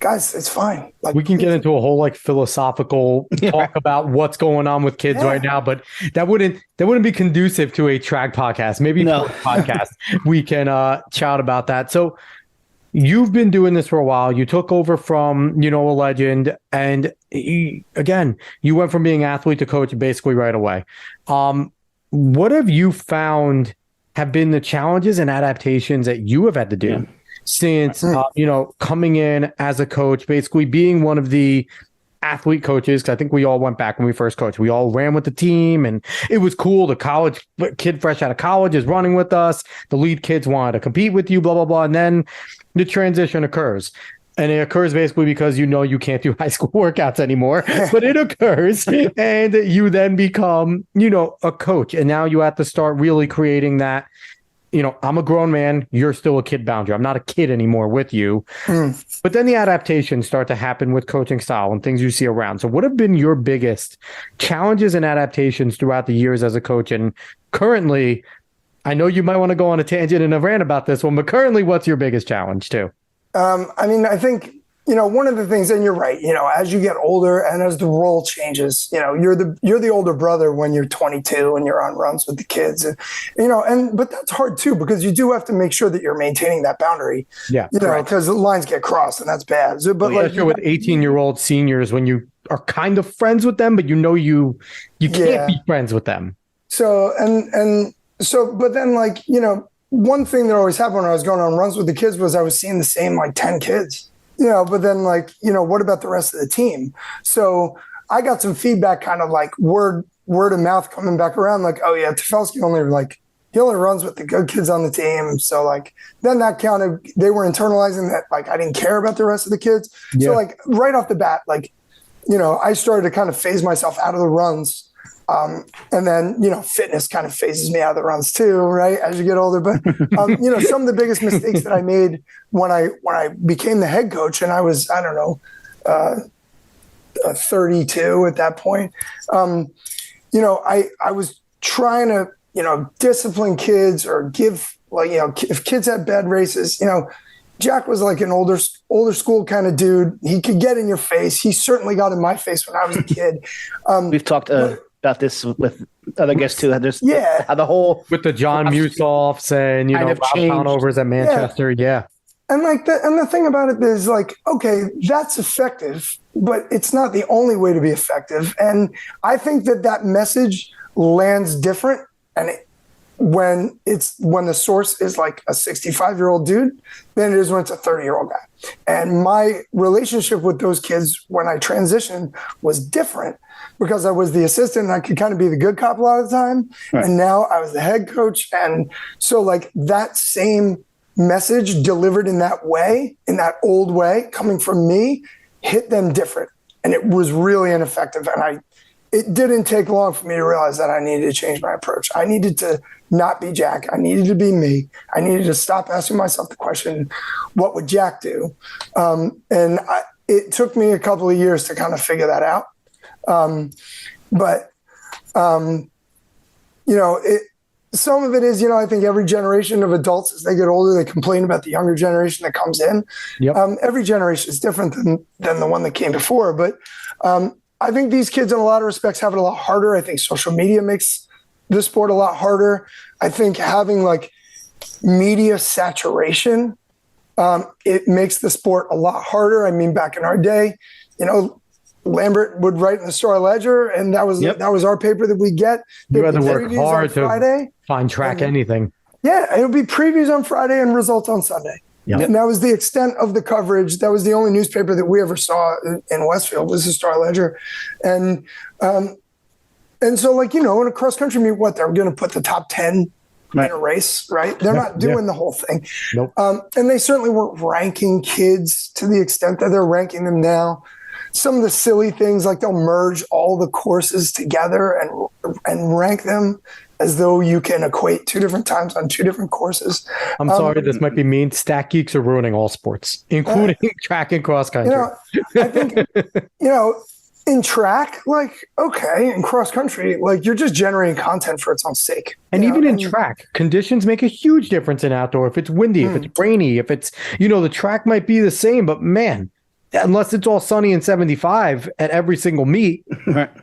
guys, it's fine. Like we can get into a whole like philosophical talk about what's going on with kids right now, but that wouldn't be conducive to a track podcast. Maybe no. Podcast we can chat about that. So you've been doing this for a while. You took over from, a legend. And again, you went from being athlete to coach basically right away. What have you found have been the challenges and adaptations that you have had to do since, coming in as a coach, basically being one of the athlete coaches, because I think we all went back when we first coached. We all ran with the team, and it was cool. The college kid fresh out of college is running with us. The lead kids wanted to compete with you, blah, blah, blah. And then the transition occurs. And it occurs basically because you can't do high school workouts anymore, but it occurs. And you then become, a coach. And now you have to start really creating that, I'm a grown man. You're still a kid boundary. I'm not a kid anymore with you. But then the adaptations start to happen with coaching style and things you see around. So what have been your biggest challenges and adaptations throughout the years as a coach? And currently, I know you might want to go on a tangent and a rant about this one, but currently, what's your biggest challenge too? I think, one of the things, and you're right, as you get older and as the role changes, you're the older brother when you're 22 and you're on runs with the kids, but that's hard too, because you do have to make sure that you're maintaining that boundary, because the lines get crossed and that's bad. So, but with 18-year-old seniors, when you are kind of friends with them, but you can't be friends with them. So, but then one thing that always happened when I was going on runs with the kids was I was seeing the same 10 kids, but then what about the rest of the team? So I got some feedback, kind of word of mouth coming back around, oh yeah, Tafelski he only runs with the good kids on the team. So then that counted, they were internalizing that I didn't care about the rest of the kids. Yeah. So right off the bat, I started to kind of phase myself out of the runs. And then, fitness kind of phases me out of the runs too, right? As you get older. But, some of the biggest mistakes that I made when I became the head coach, and I was, 32 at that point, I was trying to, discipline kids or give, if kids had bad races, Jack was an older school kind of dude. He could get in your face. He certainly got in my face when I was a kid. We've talked about this with other guests too. There's the whole with the John Musoffs and turnovers at Manchester. Yeah. And the thing about it is okay, that's effective, but it's not the only way to be effective. And I think that message lands different, and when the source is a 65-year-old dude than it is when it's a 30-year-old guy. And my relationship with those kids when I transitioned was different, because I was the assistant and I could kind of be the good cop a lot of the time. Right. And now I was the head coach. And so that same message delivered in that way, in that old way, coming from me, hit them different. And it was really ineffective. And it didn't take long for me to realize that I needed to change my approach. I needed to not be Jack. I needed to be me. I needed to stop asking myself the question, what would Jack do? It took me a couple of years to kind of figure that out. Some of it is, I think every generation of adults, as they get older, they complain about the younger generation that comes in. Yep. Every generation is different than the one that came before. But I think these kids, in a lot of respects, have it a lot harder. I think social media makes the sport a lot harder. I think having media saturation, it makes the sport a lot harder. I mean, back in our day, Lambert would write in the Star Ledger, and that was our paper that we get. You had to work hard to find track anything. Yeah, it would be previews on Friday and results on Sunday. Yep. And that was the extent of the coverage. That was the only newspaper that we ever saw in Westfield, was the Star Ledger. And so in a cross country meet, they're going to put the top 10 in a race, right? They're not doing the whole thing. Nope. And they certainly weren't ranking kids to the extent that they're ranking them now. Some of the silly things, they'll merge all the courses together and rank them as though you can equate two different times on two different courses. I'm sorry, this might be mean. Stat geeks are ruining all sports, including track and cross country. I think, in track, in cross country, you're just generating content for its own sake. And even in track, conditions make a huge difference in outdoor. If it's windy, if it's rainy, if it's, the track might be the same, but man, unless it's all sunny and 75 at every single meet,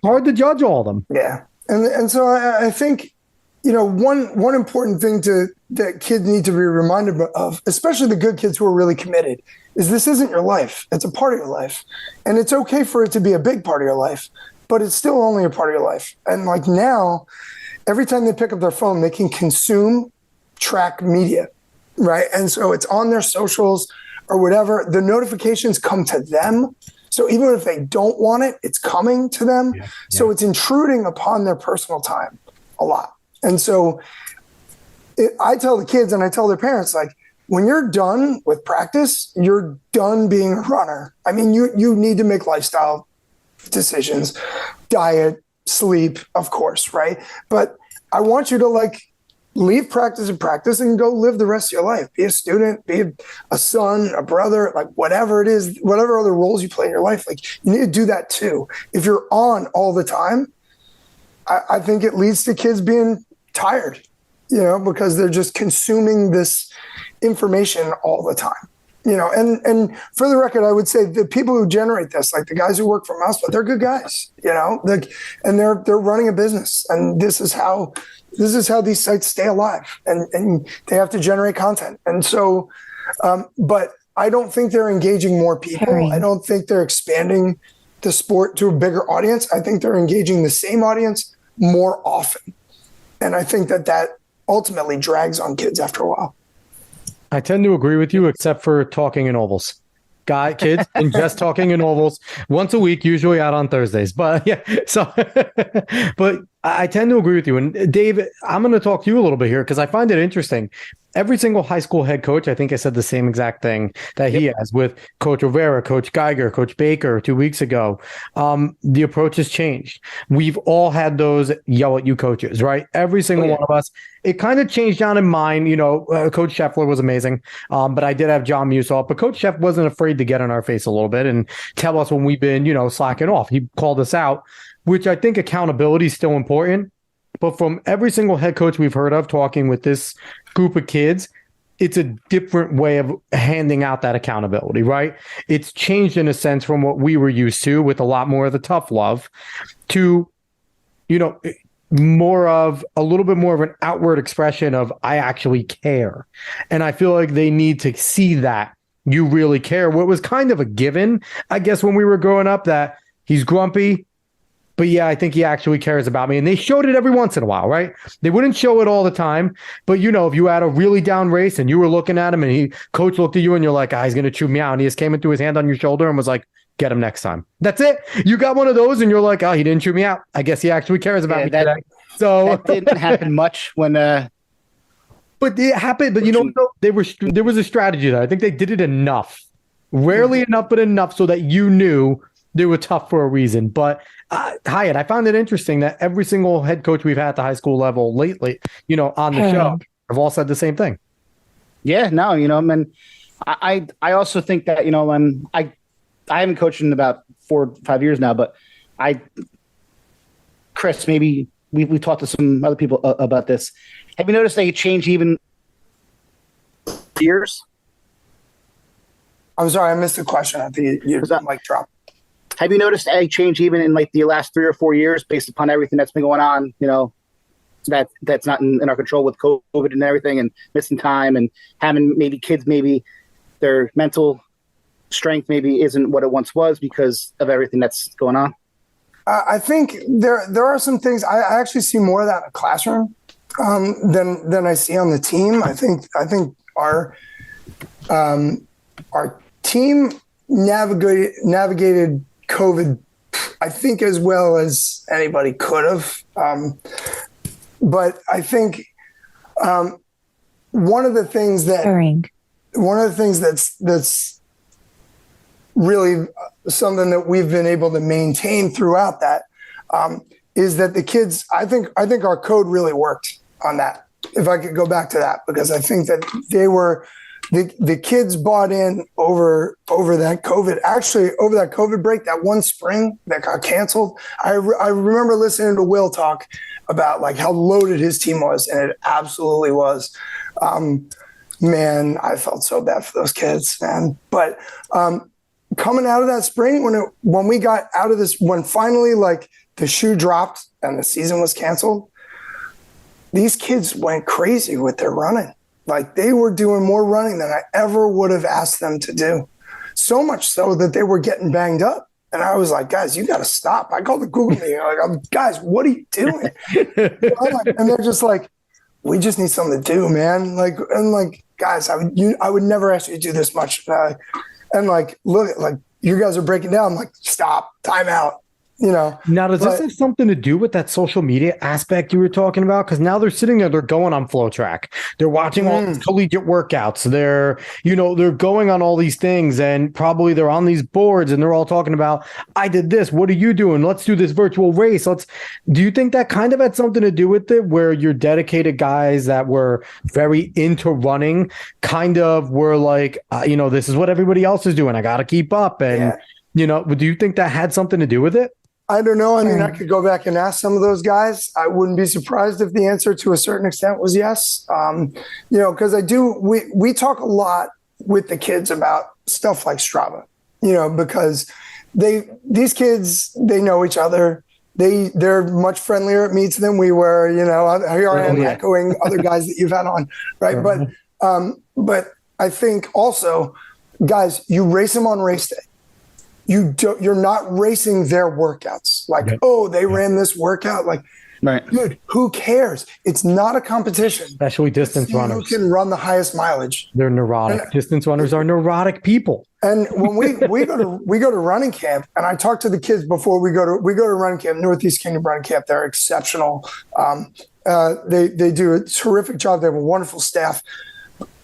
hard to judge all of them. Yeah. And so I think, one important thing that kids need to be reminded of, especially the good kids who are really committed, is this isn't your life. It's a part of your life. And it's okay for it to be a big part of your life, but it's still only a part of your life. And now, every time they pick up their phone, they can consume track media, right? And so it's on their socials or whatever. The notifications come to them. So even if they don't want it, it's coming to them. Yeah. So it's intruding upon their personal time a lot. And so I tell the kids and I tell their parents, like, when you're done with practice, you're done being a runner. I mean, you need to make lifestyle decisions, diet, sleep, of course, right? But I want you to like leave practice and go live the rest of your life. Be a student, be a son, a brother, like whatever it is, whatever other roles you play in your life, like you need to do that too. If you're on all the time, I think it leads to kids being tired, because they're just consuming this information all the time. And for the record, I would say the people who generate this, like the guys who work for us, but they're good guys, and they're running a business, and this is how these sites stay alive, and they have to generate content. And so, but I don't think they're engaging more people. I don't think they're expanding the sport to a bigger audience. I think they're engaging the same audience more often. And I think that ultimately drags on kids after a while. I tend to agree with you, except for talking in ovals. Kids and just talking in ovals once a week, usually out on Thursdays. But yeah, but I tend to agree with you. And Dave, I'm going to talk to you a little bit here because I find it interesting. Every single high school head coach, I think I said the same exact thing that he has with Coach Rivera, Coach Geiger, Coach Baker 2 weeks ago. The approach has changed. We've all had those yell at you coaches, right? Every single one of us. It kind of changed down in mine. Coach Scheffler was amazing, but I did have John Musoff. But Coach Sheff wasn't afraid to get in our face a little bit and tell us when we've been, slacking off. He called us out, which I think accountability is still important. But from every single head coach we've heard of talking with this group of kids, it's a different way of handing out that accountability, right? It's changed in a sense from what we were used to with a lot more of the tough love to, more of a little bit more of an outward expression of I actually care. And I feel like they need to see that you really care. What was kind of a given, I guess, when we were growing up, that he's grumpy, but yeah, I think he actually cares about me. And they showed it every once in a while, right? They wouldn't show it all the time. But, if you had a really down race and you were looking at him and coach looked at you and you're like, he's going to chew me out. And he just came and threw his hand on your shoulder and was like, get him next time. That's it. You got one of those and you're like, he didn't chew me out. I guess he actually cares about me today. So that didn't happen much when... But it happened. But there was a strategy there. I think they did it enough. Rarely enough, but enough so that you knew they were tough for a reason. But Hyatt, I found it interesting that every single head coach we've had at the high school level lately, on the show, have all said the same thing. Yeah, no, I also think that, I haven't coached in about 4 or 5 years now, but Chris, maybe we've talked to some other people about this. Have you noticed they change even years? I'm sorry, I missed the question. I think you mic dropped. Have you noticed a change even in like the last 3 or 4 years based upon everything that's been going on, that's not in our control with COVID and everything and missing time and having maybe kids, maybe their mental strength maybe isn't what it once was because of everything that's going on? I think there are some things I actually see more of that in the classroom than I see on the team. I think our team navigated COVID, I think, as well as anybody could have. But I think one of the things that's really something that we've been able to maintain throughout that is that the kids, I think our code really worked on that. If I could go back to that, because I think that the kids bought in over that COVID. Actually, over that COVID break, that one spring that got canceled, I remember listening to Will talk about like how loaded his team was, and it absolutely was. Man, I felt so bad for those kids, man. But coming out of that spring, when we got out of this, when finally like the shoe dropped and the season was canceled, these kids went crazy with their running. Like they were doing more running than I ever would have asked them to do. So much so that they were getting banged up. And I was like, guys, you got to stop. I called the Google meeting. Guys, what are you doing? And they're just like, we just need something to do, man. Guys, I would never ask you to do this much. And like, look, like you guys are breaking down. I'm like, stop, time out. Now, does this have something to do with that social media aspect you were talking about? Because now they're sitting there, they're going on Flow Track, they're watching all these collegiate workouts, they're going on all these things, and probably they're on these boards and they're all talking about, I did this, what are you doing? Let's do this virtual race. Do you think that kind of had something to do with it, where your dedicated guys that were very into running kind of were like, this is what everybody else is doing, I got to keep up, and do you think that had something to do with it? I don't know. I mean, I could go back and ask some of those guys. I wouldn't be surprised if the answer to a certain extent was yes. Because we talk a lot with the kids about stuff like Strava, because these kids, they know each other. They're much friendlier at meets than we were, here I am echoing other guys that you've had on. Right. But I think also, guys, you race them on race day. You're not racing their workouts. They ran this workout. Dude, who cares? It's not a competition. Especially distance runners. Who can run the highest mileage? They're neurotic. Distance runners are neurotic people. And when we go to running camp, and I talk to the kids before we go to running camp, Northeast Kingdom running camp. They're exceptional. They do a terrific job. They have a wonderful staff.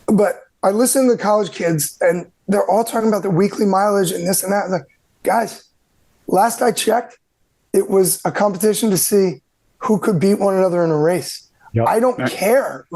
But I listen to the college kids, and they're all talking about the weekly mileage and this and that. I'm like, guys, last I checked, it was a competition to see who could beat one another in a race. Yep. I don't care.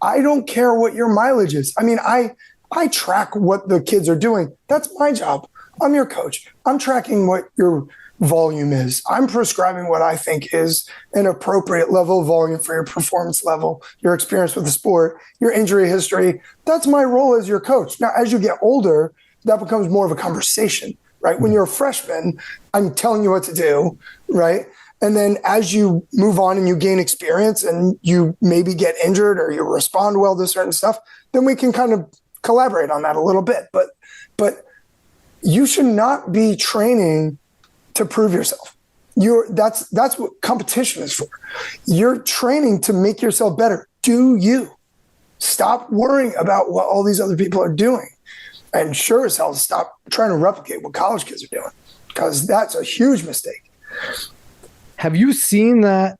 I don't care what your mileage is. I mean, I track what the kids are doing. That's my job. I'm your coach. I'm tracking what your volume is. I'm prescribing what I think is an appropriate level of volume for your performance level, your experience with the sport, your injury history. That's my role as your coach. Now, as you get older, that becomes more of a conversation, right? When you're a freshman, I'm telling you what to do, right? And then as you move on and you gain experience and you maybe get injured or you respond well to certain stuff, then we can kind of collaborate on that a little bit. But you should not be training to prove yourself. That's what competition is for. You're training to make yourself better. Do you. Stop worrying about what all these other people are doing. And sure as hell, stop trying to replicate what college kids are doing, because that's a huge mistake. Have you seen that,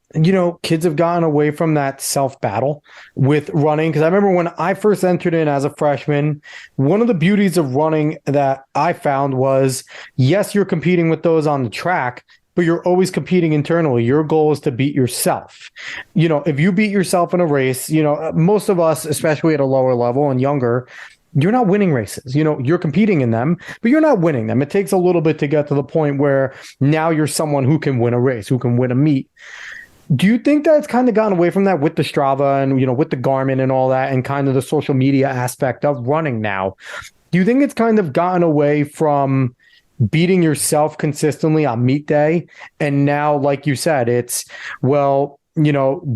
kids have gotten away from that self-battle with running? Because I remember when I first entered in as a freshman, one of the beauties of running that I found was, yes, you're competing with those on the track, but you're always competing internally. Your goal is to beat yourself. If you beat yourself in a race, most of us, especially at a lower level and younger, you're not winning races. You're competing in them, but you're not winning them. It takes a little bit to get to the point where now you're someone who can win a race, who can win a meet. Do you think that it's kind of gone away from that with the Strava and, with the Garmin and all that, and kind of the social media aspect of running now? Do you think it's kind of gotten away from beating yourself consistently on meet day? And now, like you said, it's,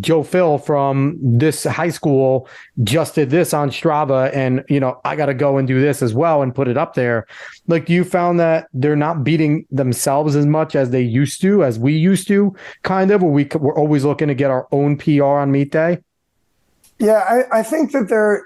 Joe Phil from this high school just did this on Strava, and, I got to go and do this as well and put it up there. Do you found that they're not beating themselves as much as they used to, as we used to, kind of, where we're always looking to get our own PR on meet day? Yeah, I think that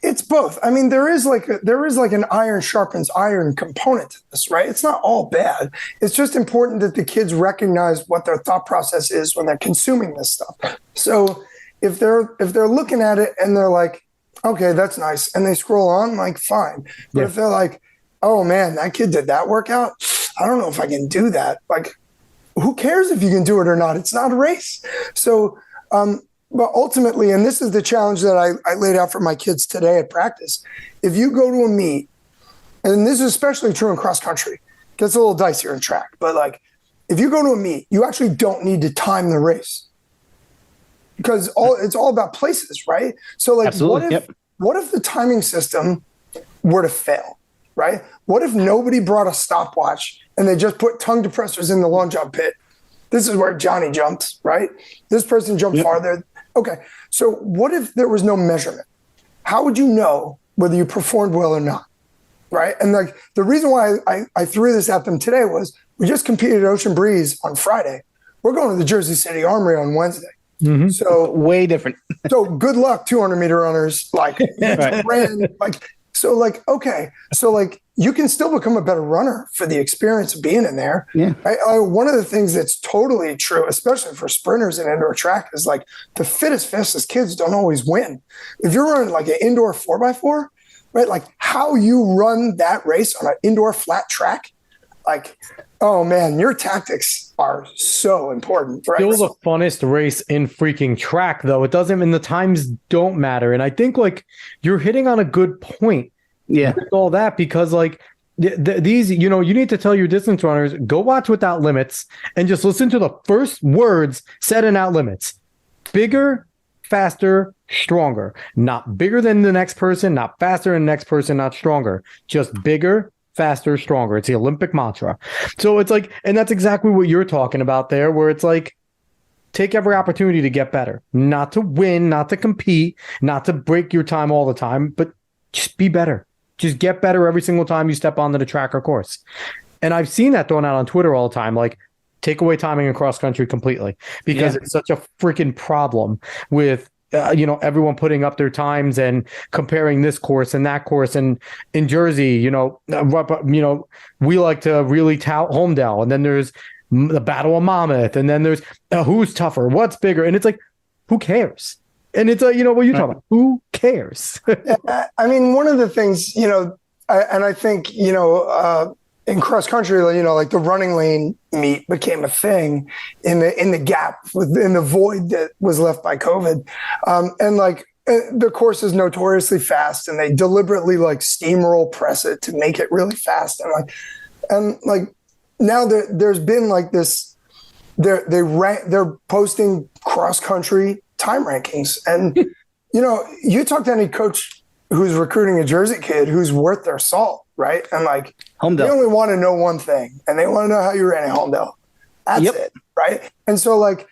it's both. I mean, there is like an iron sharpens iron component to this, right? It's not all bad. It's just important that the kids recognize what their thought process is when they're consuming this stuff. So if they're looking at it and they're like, okay, that's nice, and they scroll on, fine. But if they're like, oh man, that kid did that workout, I don't know if I can do that. Who cares if you can do it or not? It's not a race. So, but ultimately, and this is the challenge that I laid out for my kids today at practice, if you go to a meet, and this is especially true in cross country, it gets a little dicier in track, but if you go to a meet, you actually don't need to time the race, because it's all about places, right? So what if the timing system were to fail, right? What if nobody brought a stopwatch and they just put tongue depressors in the long jump pit? This is where Johnny jumped, right? This person jumped farther. Okay, so what if there was no measurement? How would you know whether you performed well or not, right? And the reason why I threw this at them today was we just competed at Ocean Breeze on Friday. We're going to the Jersey City Armory on Wednesday. Mm-hmm. So way different. So good luck, 200-meter runners. Okay. So you can still become a better runner for the experience of being in there. Yeah. One of the things that's totally true, especially for sprinters in indoor track, is like the fittest, fastest kids don't always win. If you're running like an indoor 4x4, right, like how you run that race on an indoor flat track, like, oh man, your tactics are so important. Right? Still the funnest race in freaking track, though. It doesn't, and the times don't matter. And I think like you're hitting on a good point. Yeah. With all that, because like these, you need to tell your distance runners, go watch Without Limits and just listen to the first words said in Out Limits. Bigger, faster, stronger. Not bigger than the next person, not faster than the next person, not stronger. Just bigger, faster, stronger. It's the Olympic mantra. So it's like, and that's exactly what you're talking about there, where it's like, take every opportunity to get better, not to win, not to compete, not to break your time all the time, but just be better. Just get better every single time you step onto the track or course. And I've seen that thrown out on Twitter all the time, like take away timing in cross country completely, because it's such a freaking problem with everyone putting up their times and comparing this course and that course. And in Jersey, we like to really tout Homedale, and then there's the Battle of Monmouth, and then there's who's tougher, what's bigger, and it's like, who cares? And it's like, what you're talking about. Who cares? I mean, one of the things, I think, in cross country, like the running lane meet became a thing in the gap in the void that was left by COVID. And like the course is notoriously fast, and they deliberately like steamroll press it to make it really fast. And now there's been like this, they're posting cross country time rankings, and you talk to any coach who's recruiting a Jersey kid who's worth their salt, right? And like Homedale, they only want to know one thing, and they want to know how you ran at Homedale. That's it, right? And so like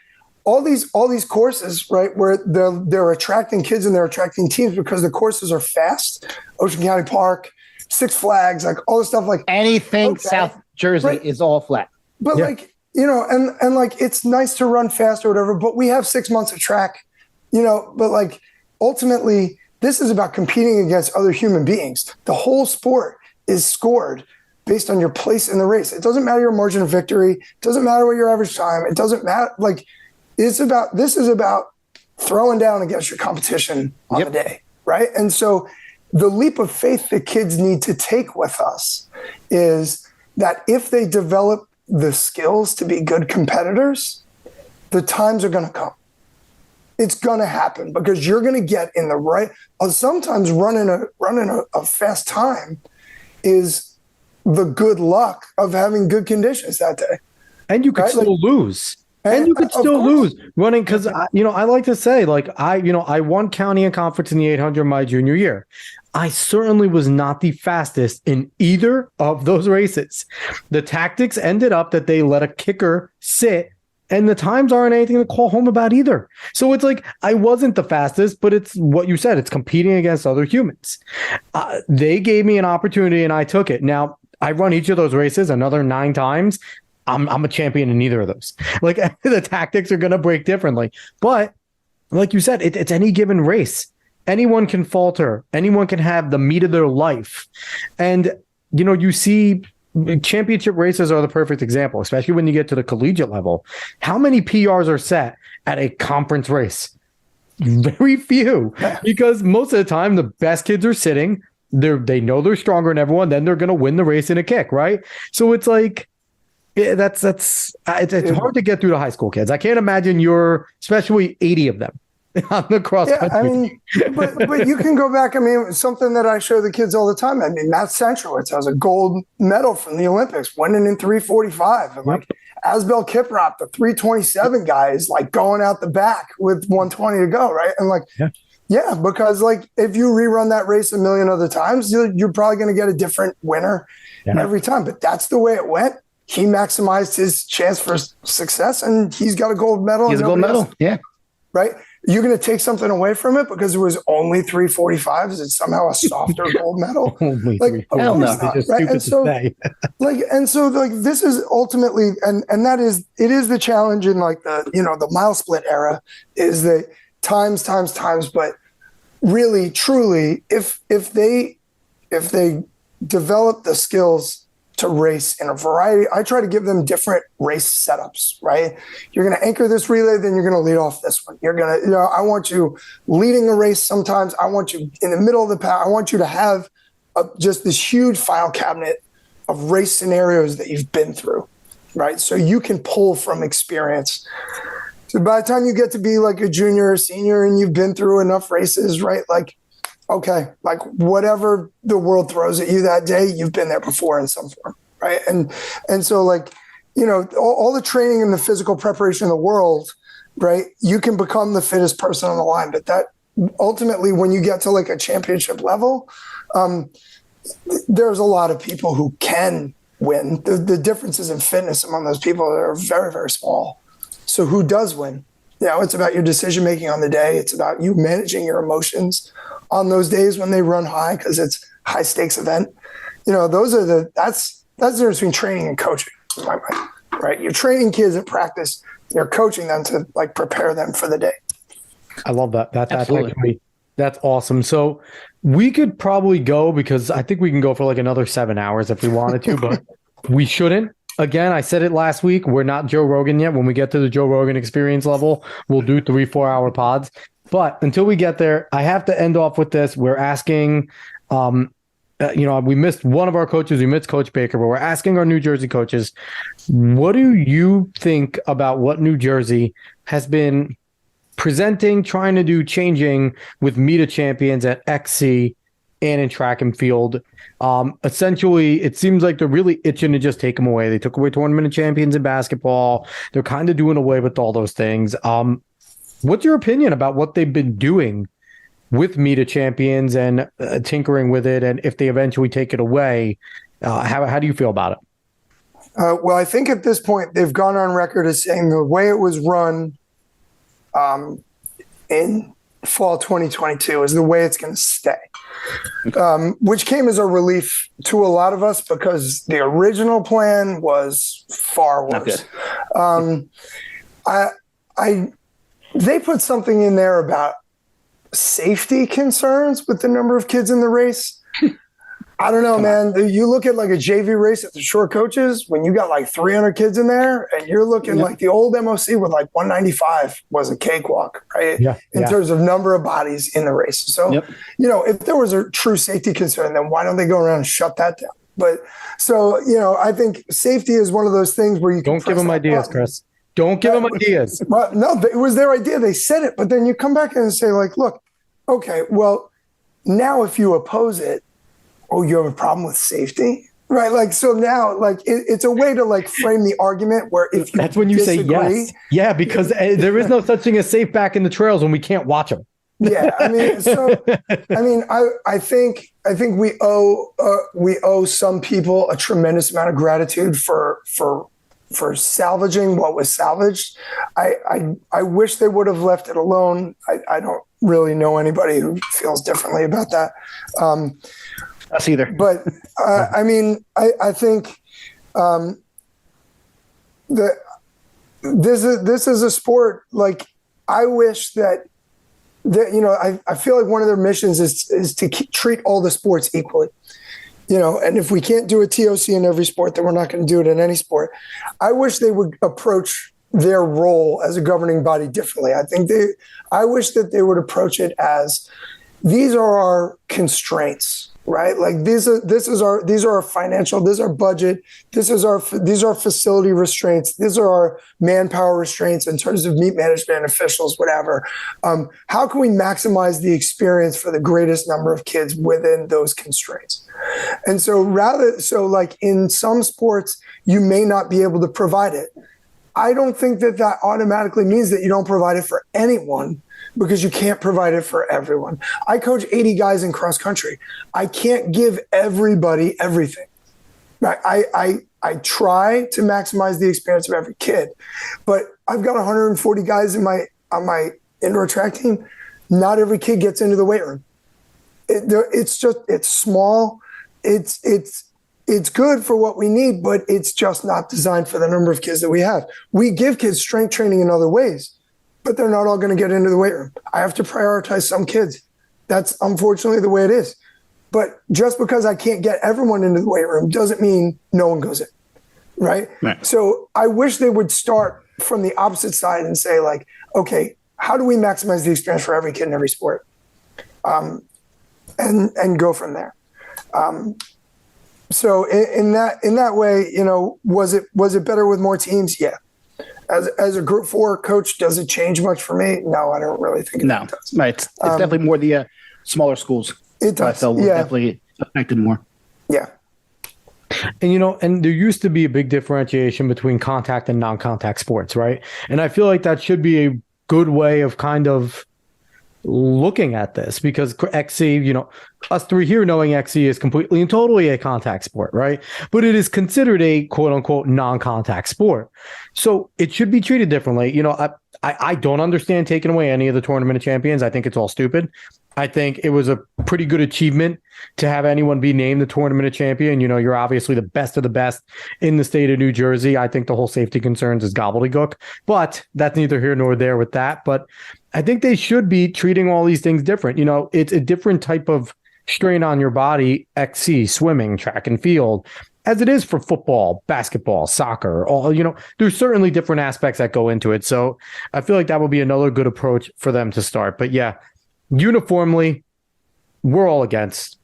all these courses, right, where they're attracting kids and they're attracting teams because the courses are fast. Ocean County Park, Six Flags, like all this stuff, like anything South Jersey is all flat. But like, and like, it's nice to run fast or whatever, but we have 6 months of track, but like, ultimately, this is about competing against other human beings. The whole sport is scored based on your place in the race. It doesn't matter your margin of victory. It doesn't matter what your average time. It doesn't matter. Like, this is about throwing down against your competition on the day, right? And so the leap of faith that kids need to take with us is that if they develop the skills to be good competitors, the times are going to come. It's going to happen because you're going to get in the right. Sometimes running a fast time is the good luck of having good conditions that day. And you could still lose. And you could still lose running, because I like to say, like, I won county and conference in the 800 my junior year. I certainly was not the fastest in either of those races. The tactics ended up that they let a kicker sit, and the times aren't anything to call home about either. So it's like, I wasn't the fastest, but it's what you said. It's competing against other humans. They gave me an opportunity and I took it. Now, I run each of those races another 9 times. I'm a champion in neither of those. Like, the tactics are going to break differently. But like you said, it's any given race. Anyone can falter. Anyone can have the meat of their life. And, you see championship races are the perfect example, especially when you get to the collegiate level. How many PRs are set at a conference race? Very few, because most of the time the best kids are sitting. They know they're stronger than everyone. Then they're going to win the race in a kick, right? So it's like, it's hard to get through the high school kids. I can't imagine especially 80 of them on the cross country. I mean, but you can go back. I mean, something that I show the kids all the time. I mean, Matt Centrowitz has a gold medal from the Olympics, winning in 3:45. And like Asbel Kiprop, the 3:27 guy, is like going out the back with 1:20 to go, right? And like, because like if you rerun that race a million other times, you're probably going to get a different winner every time. But that's the way it went. He maximized his chance for success, and he's got a gold medal. He's a gold medal. Right. You're going to take something away from it because it was only 3:45. Is it somehow a softer gold medal? Only like, hell no. Right? And so, this is ultimately, and that is, it is the challenge in like the mile split era, is that times, but really, truly, if they develop the skills to race in a variety. I try to give them different race setups, right? You're going to anchor this relay, then you're going to lead off this one. You're going to, I want you leading a race sometimes. I want you in the middle of the pack. I want you to have just this huge file cabinet of race scenarios that you've been through, right? So you can pull from experience. So by the time you get to be like a junior or senior and you've been through enough races, right? Like, okay, like whatever the world throws at you that day, you've been there before in some form, right? And so like, all the training and the physical preparation in the world, right? You can become the fittest person on the line, but that ultimately, when you get to like a championship level, there's a lot of people who can win. The differences in fitness among those people are very, very small. So who does win? It's about your decision making on the day. It's about you managing your emotions on those days when they run high, because it's high stakes event. That's the difference between training and coaching in my mind, right? You're training kids at practice. You're coaching them to like prepare them for the day. I love that. That's awesome. So we could probably go, because I think we can go for like another 7 hours if we wanted to, but we shouldn't. Again, I said it last week. We're not Joe Rogan yet. When we get to the Joe Rogan experience level, we'll do 3-4 hour pods. But until we get there, I have to end off with this. We're asking, we missed one of our coaches. We missed Coach Baker, but we're asking our New Jersey coaches, what do you think about what New Jersey has been presenting, trying to do, changing with Meet of Champions at XC and in track and field? Essentially, it seems like they're really itching to just take them away. They took away tournament of champions in basketball. They're kind of doing away with all those things. What's your opinion about what they've been doing with Meet of Champions and tinkering with it? And if they eventually take it away, how do you feel about it? Well, I think at this point, they've gone on record as saying the way it was run in fall 2022 is the way it's going to stay, which came as a relief to a lot of us, because the original plan was far worse. They put something in there about safety concerns with the number of kids in the race. I don't know, man. You look at like a JV race at the short coaches, when you got like 300 kids in there, and you're looking like the old MOC with like 195 was a cakewalk, right? In terms of number of bodies in the race. So, if there was a true safety concern, then why don't they go around and shut that down? But so, I think safety is one of those things where you can don't give them ideas, Chris. Don't give them ideas. Well, no, it was their idea. They said it, but then you come back and say like, look, okay, well, now if you oppose it, you have a problem with safety, right? Like, so now, like, it's a way to like frame the argument where if you that's when you disagree, say yes, because there is no such thing as safe back in the trails when we can't watch them. I think we owe some people a tremendous amount of gratitude for salvaging what was salvaged. I wish they would have left it alone. I don't really know anybody who feels differently about that. Us either. But I think that this is a sport. Like, I wish that I feel like one of their missions is to treat all the sports equally. And if we can't do a TOC in every sport, then we're not going to do it in any sport. I wish they would approach their role as a governing body differently. I wish that they would approach it as, these are our constraints, right? Like these are our financial, this is our budget, these are facility restraints, these are our manpower restraints in terms of meet management officials, whatever. How can we maximize the experience for the greatest number of kids within those constraints? And so like in some sports, you may not be able to provide it. I don't think that automatically means that you don't provide it for anyone, because you can't provide it for everyone. I coach 80 guys in cross country. I can't give everybody everything. I try to maximize the experience of every kid, but I've got 140 guys on my indoor track team. Not every kid gets into the weight room. It's small. It's good for what we need, but it's just not designed for the number of kids that we have. We give kids strength training in other ways, but they're not all going to get into the weight room. I have to prioritize some kids. That's unfortunately the way it is. But just because I can't get everyone into the weight room doesn't mean no one goes in, right? So I wish they would start from the opposite side and say, like, okay, how do we maximize the experience for every kid in every sport? And go from there. So in that way, you know, was it better with more teams? Yeah. As a Group 4 coach, does it change much for me? No, I don't really think it does. Right. It's definitely more the smaller schools. It does. So we're definitely affected more. Yeah. And, you know, and there used to be a big differentiation between contact and non-contact sports, right? And I feel like that should be a good way of kind of looking at this, because XC, you know, us three here knowing XC is completely and totally a contact sport, right? But it is considered a quote unquote non-contact sport. So it should be treated differently. You know, I don't understand taking away any of the Tournament of Champions. I think it's all stupid. I think it was a pretty good achievement to have anyone be named the Tournament of Champion. You know, you're obviously the best of the best in the state of New Jersey. I think the whole safety concerns is gobbledygook, but that's neither here nor there with that. But I think they should be treating all these things different. You know, it's a different type of strain on your body, XC, swimming, track and field, as it is for football, basketball, soccer. All, you know, there's certainly different aspects that go into it. So I feel like that would be another good approach for them to start. But yeah, uniformly, we're all against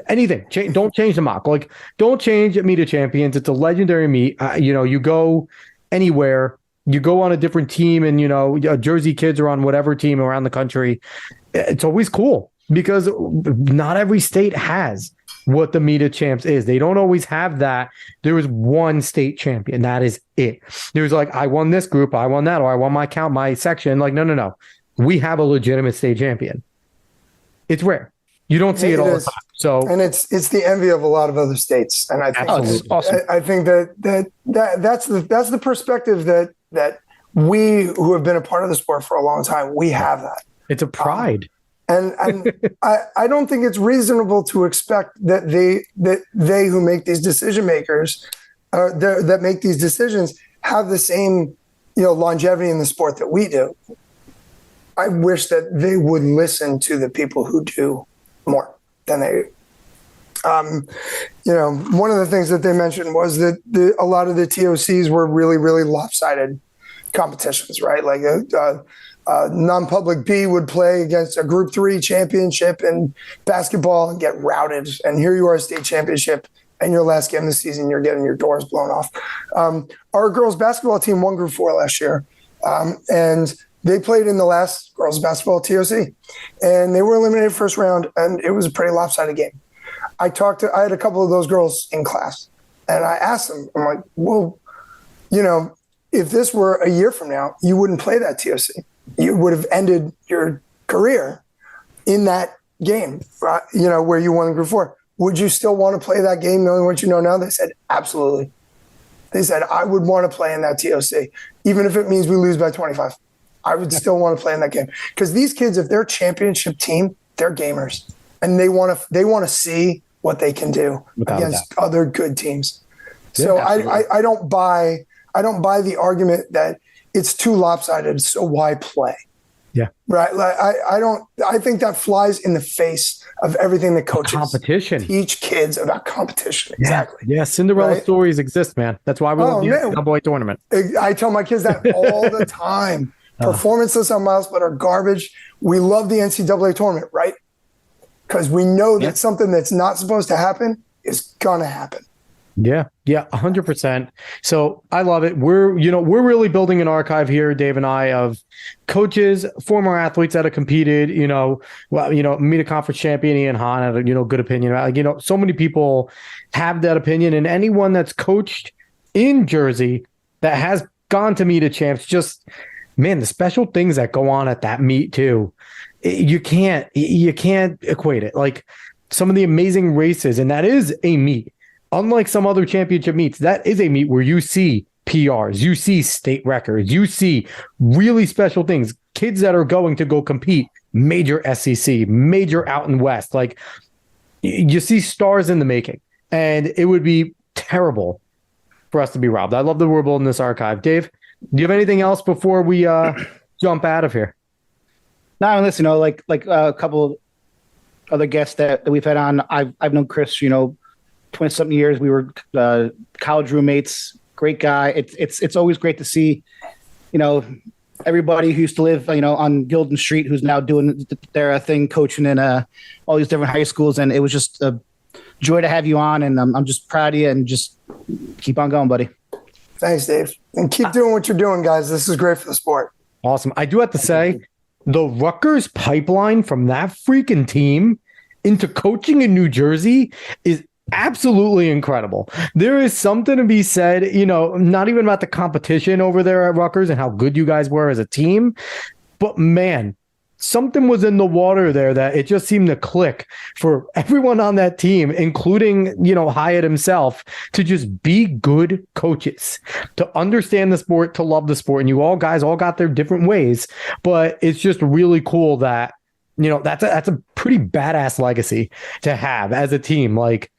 anything. Don't change the mock. Like, don't change Meet of Champions. It's a legendary meet. You know, you go anywhere, you go on a different team, and, you know, Jersey kids are on whatever team around the country. It's always cool because not every state has what the Meet of Champs is. They don't always have that. There is one state champion. That is it. There's like, I won this group, I won that, or I won my section. Like, no. We have a legitimate state champion. It's rare. You don't see it all the time. So, and it's the envy of a lot of other states. And I think it's awesome. I think that's the perspective that we who have been a part of the sport for a long time, we have that. It's a pride. And I don't think it's reasonable to expect that they who make these decision makers that make these decisions have the same, you know, longevity in the sport that we do. I wish that they would listen to the people who do more than they do. You know, one of the things that they mentioned was that a lot of the TOCs were really, really lopsided competitions, right? Like a non-public B would play against a Group 3 championship in basketball and get routed. And here you are, a state championship, and your last game of the season, you're getting your doors blown off. Our girls basketball team won Group 4 last year. And they played in the last girls basketball TOC, and they were eliminated first round, and it was a pretty lopsided game. I had a couple of those girls in class, and I asked them, I'm like, well, you know, if this were a year from now, you wouldn't play that TOC. You would have ended your career in that game, you know, where you won in Group 4. Would you still want to play that game knowing what you know now? They said, absolutely. They said, I would want to play in that TOC, even if it means we lose by 25. I would still want to play in that game, because these kids, if they're a championship team, they're gamers, and they want to see what they can do against other good teams. So I don't buy the argument that it's too lopsided, so why play? Yeah. Right. Like I think that flies in the face of everything that coaches teach kids about competition. Exactly. Yeah. Cinderella stories exist, man. That's why we love the NCAA tournament. I tell my kids that all the time. Performances on miles split are garbage. We love the NCAA tournament, right? Because we know that something that's not supposed to happen is gonna happen. Yeah, 100%. So I love it. We're really building an archive here, Dave and I, of coaches, former athletes that have competed. Meet a conference champion, Ian Hahn had a good opinion about. So many people have that opinion, and anyone that's coached in Jersey that has gone to meet a champs, just man, the special things that go on at that meet too. You can't equate it. Like some of the amazing races, and that is a meet. Unlike some other championship meets, that is a meet where you see PRs, you see state records, you see really special things. Kids that are going to go compete, major SEC, major out in West. Like you see stars in the making, and it would be terrible for us to be robbed. I love that we're building this archive. Dave, do you have anything else before we jump out of here? No, listen, like a couple other guests that we've had on. I've known Chris, 20-something years. We were college roommates. Great guy. It's always great to see, everybody who used to live, on Gilden Street, who's now doing their thing, coaching in all these different high schools. And it was just a joy to have you on. And I'm just proud of you, and just keep on going, buddy. Thanks, Dave. And keep doing what you're doing, guys. This is great for the sport. Awesome. I do have to say, the Rutgers pipeline from that freaking team into coaching in New Jersey is absolutely incredible. There is something to be said, not even about the competition over there at Rutgers and how good you guys were as a team, but man, something was in the water there that it just seemed to click for everyone on that team, including, Hyatt himself, to just be good coaches, to understand the sport, to love the sport. And you guys all got their different ways, but it's just really cool that, that's a pretty badass legacy to have as a team. Like,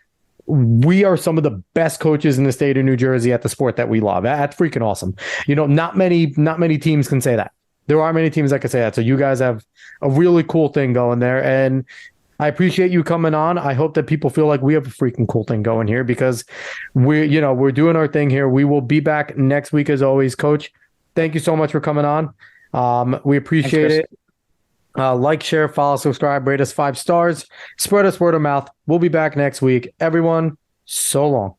we are some of the best coaches in the state of New Jersey at the sport that we love. That's freaking awesome. Not many teams can say that. There are many teams that can say that. So you guys have a really cool thing going there. And I appreciate you coming on. I hope that people feel like we have a freaking cool thing going here, because we're doing our thing here. We will be back next week as always, Coach. Thank you so much for coming on. We appreciate it. Like, share, follow, subscribe, rate us 5 stars, spread us word of mouth. We'll be back next week. Everyone, so long.